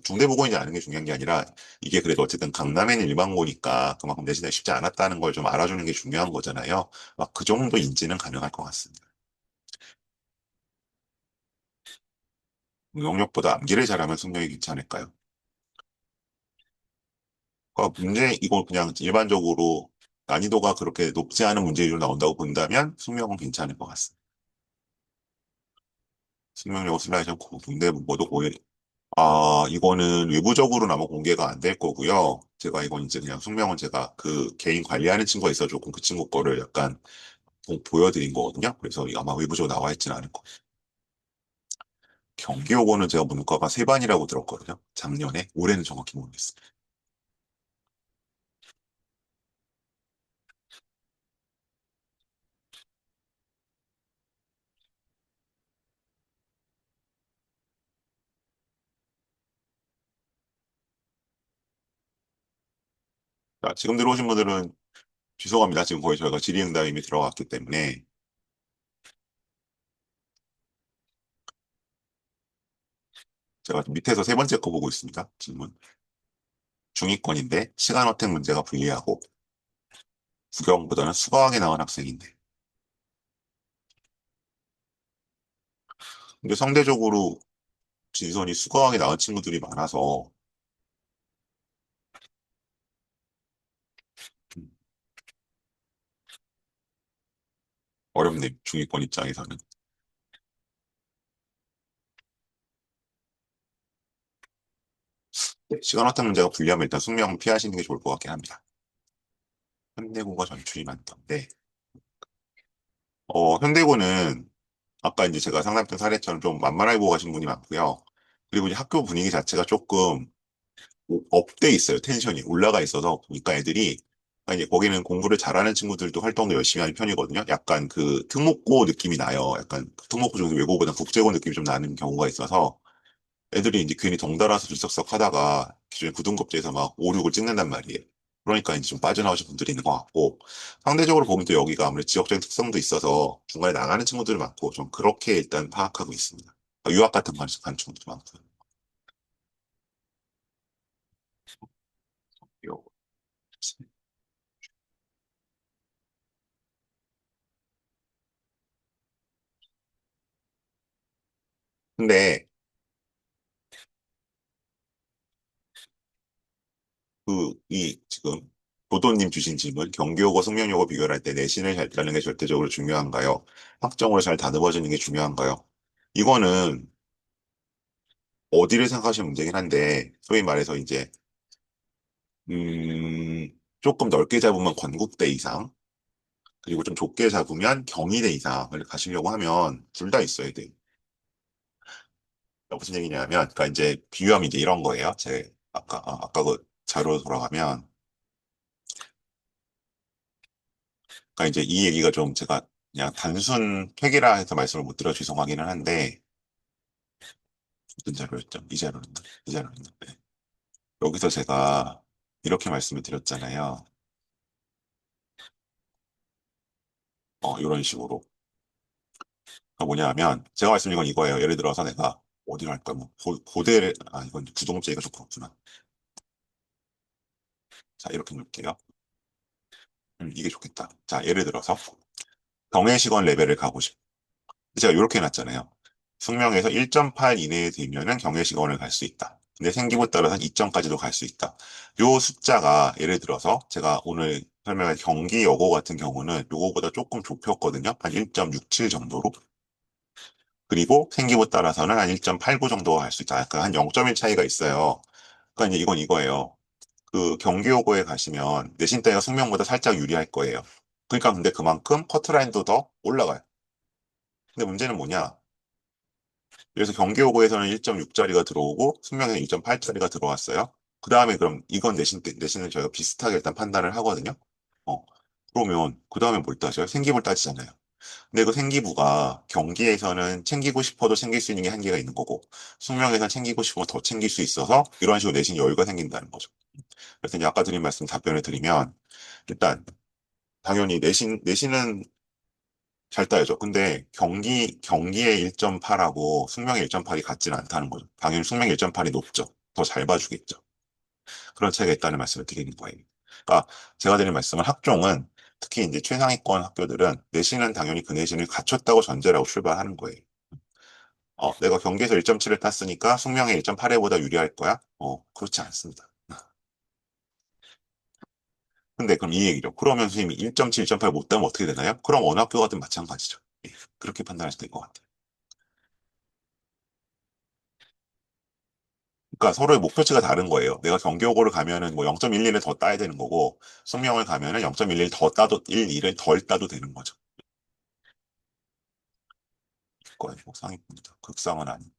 중대부고인지 아는 게 중요한 게 아니라 이게 그래도 어쨌든 강남에는 일반고니까 그만큼 내신이 쉽지 않았다는 걸 좀 알아주는 게 중요한 거잖아요. 막 그 정도 인지는 가능할 것 같습니다. 영역보다 암기를 잘하면 승력이 괜찮을까요? 그러니까 이거 그냥 일반적으로 난이도가 그렇게 높지 않은 문제 위주로 나온다고 본다면 숙명은 괜찮을 것 같습니다. 숙명여고 슬라이션 근데 뭐도 고일 이거는 외부적으로는 아마 공개가 안 될 거고요. 제가 이건 이제 그냥 숙명은 제가 개인 관리하는 친구가 있어서 그 친구 거를 약간 보여드린 거거든요. 그래서 이거 아마 외부적으로 나와 있지는 않을 거예요. 경기여고는 제가 문과가 세 반이라고 들었거든요. 작년에. 올해는 정확히 모르겠어요. 자, 지금 들어오신 분들은 죄송합니다. 지금 거의 저희가 질의응답 이미 들어갔기 때문에 제가 밑에서 세 번째 거 보고 있습니다. 질문. 중위권인데 시간 어택 문제가 불리하고 국영보다는 수강에 나온 학생인데. 근데 상대적으로 진선이 수강에 나온 친구들이 많아서 음, 어렵네. 중위권 입장에서는. 시간 어택 문제가 불리하면 일단 숙명 피하시는 게 좋을 것 같긴 합니다. 현대고가 전출이 많던데. 현대고는 아까 이제 제가 상담했던 사례처럼 좀 만만하게 보고 가신 분이 많고요. 그리고 이제 학교 분위기 자체가 조금 업돼 있어요. 텐션이 올라가 있어서 보니까 애들이 이제 거기는 공부를 잘하는 친구들도 활동도 열심히 하는 편이거든요. 약간 그 특목고 느낌이 나요. 약간 그 특목고 중에서 외고보다 국제고 느낌이 좀 나는 경우가 있어서 애들이 이제 괜히 덩달아서 들썩썩 하다가 기존에 고등급제에서 막 5, 6을 찍는단 말이에요. 그러니까 이제 좀 빠져나오신 분들이 있는 것 같고 상대적으로 보면 또 여기가 아무래도 지역적인 특성도 있어서 중간에 나가는 친구들이 많고 좀 그렇게 일단 파악하고 있습니다. 유학 같은 거 가는 친구들도 많고요. 요- 근데 지금 도도님 주신 질문, 경기요고, 숙명요고 비교할 때 내신을 잘 따는 게 절대적으로 중요한가요? 학점으로 잘 다듬어지는 게 중요한가요? 이거는 어디를 생각하시는 문제긴 한데, 소위 말해서 이제, 조금 넓게 잡으면 건국대 이상, 그리고 좀 좁게 잡으면 경희대 이상을 가시려고 하면 둘 다 있어야 돼요. 무슨 얘기냐면, 그러니까 이제 비유하면 이제 이런 거예요. 아까 그 자료로 돌아가면, 그러니까 이제 이 얘기가 좀 제가 그냥 단순 획이라 해서 말씀을 못 드려 죄송하기는 한데, 어떤 자료였죠? 이 자료였나? 네. 여기서 제가 이렇게 말씀을 드렸잖아요. 이런 식으로. 그러니까 뭐냐면, 제가 말씀드린 건 이거예요. 예를 들어서 내가 어디로 할까? 뭐, 고대를, 이건 구동제가 좀 그렇구나. 자, 이렇게 놓을게요. 이게 좋겠다. 자, 예를 들어서, 경외시권 레벨을 가고 싶어. 제가 이렇게 해놨잖아요. 숙명에서 1.8 이내에 들면은 경외시권을 갈 수 있다. 근데 생기부에 따라서 2점까지도 갈 수 있다. 요 숫자가 예를 들어서 제가 오늘 설명한 경기여고 같은 경우는 요거보다 조금 좁혔거든요. 한 1.67 정도로. 그리고 생기부에 따라서는 한 1.89 정도가 갈 수 있다. 약간 한 0.1 차이가 있어요. 그러니까 이제 이건 이거예요. 그 경기여고에 가시면 내신 따위가 숙명보다 살짝 유리할 거예요. 그러니까 근데 그만큼 커트라인도 더 올라가요. 근데 문제는 뭐냐? 그래서 경기여고에서는 1.6짜리가 들어오고 숙명에서는 2.8짜리가 들어왔어요. 그 다음에 그럼 이건 내신을 저희가 비슷하게 일단 판단을 하거든요. 어, 그러면 그 다음에 뭘 따져요? 생기부를 따지잖아요. 근데 그 생기부가 경기에서는 챙기고 싶어도 챙길 수 있는 게 한계가 있는 거고 숙명에서는 챙기고 싶으면 더 챙길 수 있어서 이런 식으로 내신 여유가 생긴다는 거죠. 그래서 이제 아까 드린 말씀 답변을 드리면 일단 당연히 내신은 잘 따야죠. 근데 경기의 1.8하고 숙명의 1.8이 같지는 않다는 거죠. 당연히 숙명의 1.8이 높죠. 더 잘 봐주겠죠. 그런 차이가 있다는 말씀을 드리는 거예요. 그러니까 제가 드린 말씀은 학종은 특히 이제 최상위권 학교들은 내신은 당연히 그 내신을 갖췄다고 전제라고 출발하는 거예요. 내가 경기에서 1.7을 땄으니까 숙명의 1.8회보다 유리할 거야? 그렇지 않습니다. 근데 그럼 이 얘기죠. 그러면 선생님이 1.7, 1.8 못 따면 어떻게 되나요? 그럼 어느 학교 가든 마찬가지죠. 예, 그렇게 판단하시면 될 것 같아요. 그러니까 서로의 목표치가 다른 거예요. 내가 경기고를 가면은 뭐 0.11을 더 따야 되는 거고, 숙명을 가면은 0.11 더 따도, 11을 덜 따도 되는 거죠. 거의 뭐 상위입니다. 극상은 아니.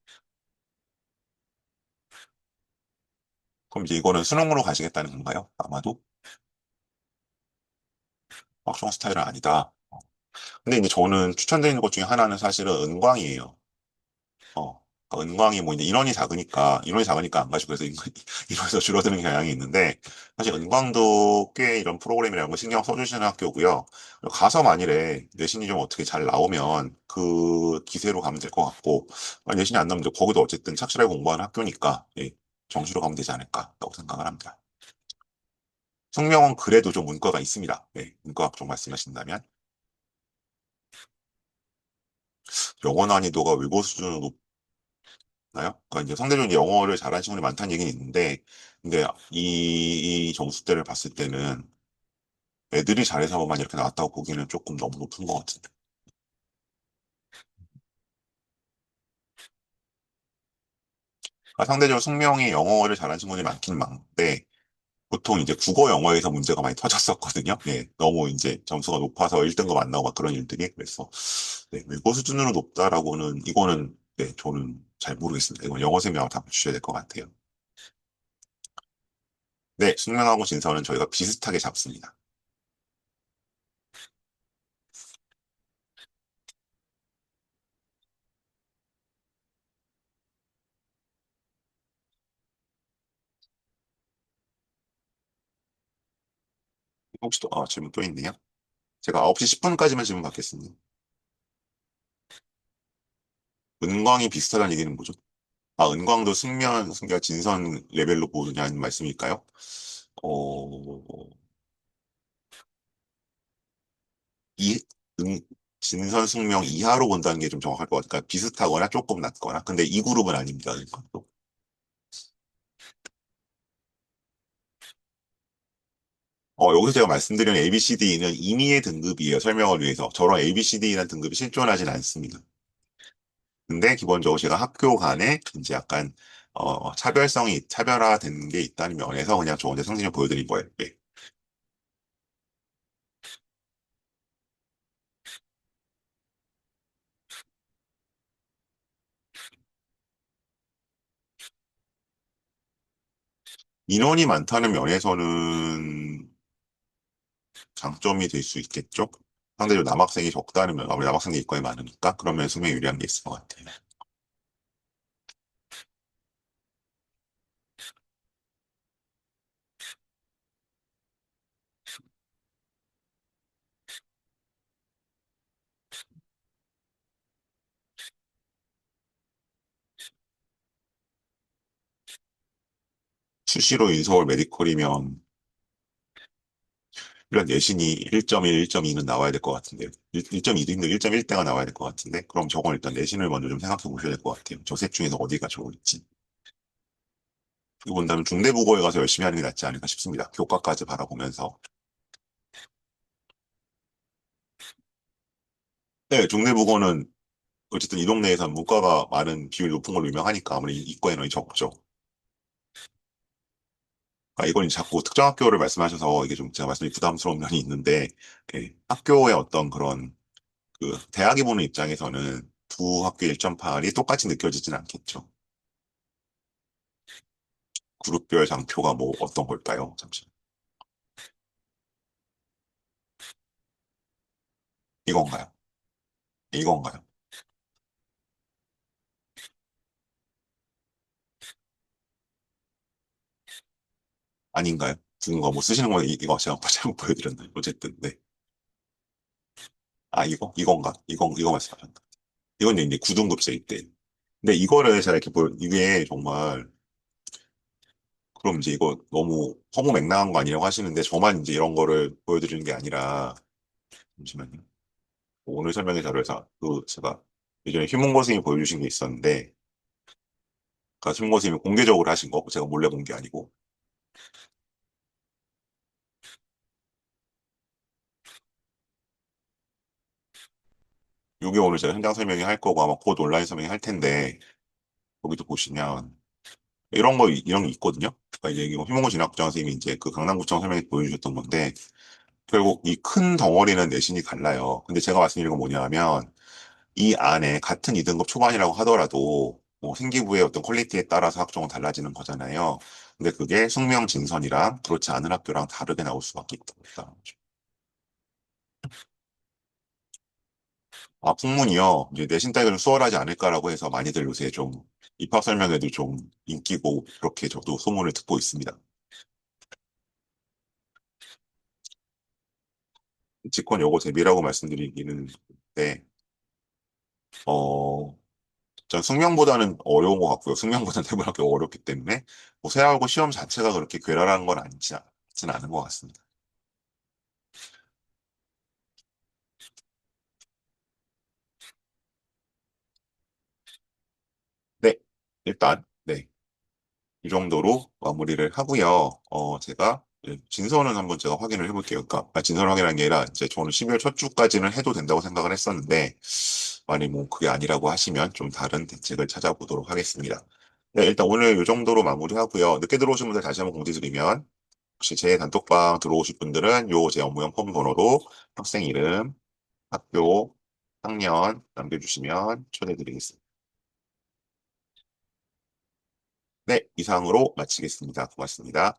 그럼 이제 이거는 수능으로 가시겠다는 건가요? 아마도? 확정 스타일은 아니다. 근데 이제 저는 추천드리는 것 중에 하나는 사실은 은광이에요. 어. 은광이 뭐 이제 인원이 작으니까 안 가지고 그래서 인원에서 줄어드는 경향이 있는데, 사실 은광도 꽤 이런 프로그램이라는 거 신경 써주시는 학교고요. 그리고 가서 만일에 내신이 좀 어떻게 잘 나오면 그 기세로 가면 될 것 같고, 만약 내신이 안 나오면 이제 거기도 어쨌든 착실하게 공부하는 학교니까, 예, 정시로 가면 되지 않을까라고 생각을 합니다. 숙명은 그래도 좀 문과가 있습니다. 네, 문과학 쪽 말씀하신다면. 영어 난이도가 외고 수준으로 나요? 그러니까 이제 상대적으로 영어를 잘하는 친구들이 많다는 얘기는 있는데, 근데 이 점수대를 봤을 때는 애들이 잘해서만 이렇게 나왔다고 보기에는 조금 너무 높은 것 같은데. 그러니까 상대적으로 숙명이 영어를 잘하는 친구들이 많긴 많은데, 보통 이제 국어 영어에서 문제가 많이 터졌었거든요. 네, 너무 이제 점수가 높아서 1등급 안 나오고 막 그런 일들이. 그래서, 네, 외고 수준으로 높다라고는, 이거는, 네, 저는 잘 모르겠습니다. 이건 영어 쌤이 아마 다 주셔야 될 것 같아요. 네, 숙명하고 진서는 저희가 비슷하게 잡습니다. 혹시 또, 질문 또 있네요. 제가 9시 10분까지만 질문 받겠습니다. 은광이 비슷하다는 얘기는 뭐죠? 은광도 승려, 진선 레벨로 보느냐는 말씀일까요? 어, 이, 은, 진선, 숙명 이하로 본다는 게 좀 정확할 것 같아요. 그러니까 비슷하거나 조금 낮거나. 근데 이 그룹은 아닙니다. 은광도. 여기서 제가 말씀드린 ABCD는 임의의 등급이에요. 설명을 위해서. 저런 ABCD라는 등급이 실존하진 않습니다. 근데 기본적으로 제가 학교 간에 이제 약간 차별화된 게 있다는 면에서 그냥 저 혼자 상징을 보여드린 거예요. 예. 인원이 많다는 면에서는 장점이 될 수 있겠죠. 상대적으로 남학생이 적다는 면, 아무리 남학생이 이과에 많으니까 그러면 수명에 유리한 게 있을 것 같아요. 수시로 인서울 메디컬이면 이런 내신이 1.1, 1.2는 나와야 될 것 같은데요. 1.2도 힘들고 1.1대가 나와야 될 것 같은데 그럼 저건 일단 내신을 먼저 좀 생각해 보셔야 될 것 같아요. 저 셋 중에서 어디가 좋을지. 그리고 본다면 중대국어에 가서 열심히 하는 게 낫지 않을까 싶습니다. 교과까지 바라보면서. 네, 중대국어는 어쨌든 이 동네에서 문과가 많은 비율이 높은 걸로 유명하니까 아무리 이과 인원이 적죠. 이건 자꾸 특정 학교를 말씀하셔서 이게 좀 제가 말씀이 부담스러운 면이 있는데, 학교의 어떤 그런 그 대학이 보는 입장에서는 두 학교 1.8이 똑같이 느껴지진 않겠죠. 그룹별 장표가 뭐 어떤 걸까요? 잠시 이건가요? 이건가요? 아닌가요? 누군가 뭐 쓰시는 거 이거 제가 잘못 보여드렸나요? 어쨌든 네. 이건가? 이거 말씀하셨나? 이건 이제 9등급제일 때. 근데 이거를 제가 이렇게 이게 정말 그럼 이제 이거 너무 허무맹랑한 거 아니라고 하시는데 저만 이제 이런 거를 보여드리는 게 아니라 잠시만요. 오늘 설명회 자료에서 그 제가 예전에 휴문고 선생님이 보여주신 게 있었는데 그 휴문고 선생님이 공개적으로 하신 거 제가 몰래 본 게 아니고 이게 오늘 제가 현장 설명회 할 거고 아마 곧 온라인 설명회 할 텐데 거기도 보시면 이런 게 있거든요. 그러니까 이제 이거 휴문고 진학부장 선생님이 이제 그 강남구청 설명회 보여주셨던 건데 결국 이 큰 덩어리는 내신이 달라요. 근데 제가 말씀드린 건 뭐냐면 이 안에 같은 2등급 초반이라고 하더라도 뭐 생기부의 어떤 퀄리티에 따라서 학종은 달라지는 거잖아요. 근데 그게 숙명 진선이랑 그렇지 않은 학교랑 다르게 나올 수밖에 없다. 아, 풍문이요. 이제 내신 따기는 수월하지 않을까라고 해서 많이들 요새 좀 입학 설명회도 좀 인기고 그렇게 저도 소문을 듣고 있습니다. 직권 요거 대비라고 말씀드리기는 네, 어, 전 숙명보다는 어려운 것 같고요. 숙명보다는 대부분 어렵기 때문에 뭐 세하고 시험 자체가 그렇게 괴랄한 건 않지는 않은 것 같습니다. 네, 일단 네. 이 정도로 마무리를 하고요. 제가 진선은 한번 제가 확인을 해볼게요. 그러니까 진선 확인한 게 아니라 이제 저는 12월 첫 주까지는 해도 된다고 생각을 했었는데 만약 뭐 그게 아니라고 하시면 좀 다른 대책을 찾아보도록 하겠습니다. 네, 일단 오늘 이 정도로 마무리하고요. 늦게 들어오신 분들 다시 한번 공지드리면 혹시 제 단톡방 들어오실 분들은 요 제 업무용 폼 번호로 학생 이름, 학교, 학년 남겨주시면 초대드리겠습니다. 네, 이상으로 마치겠습니다. 고맙습니다.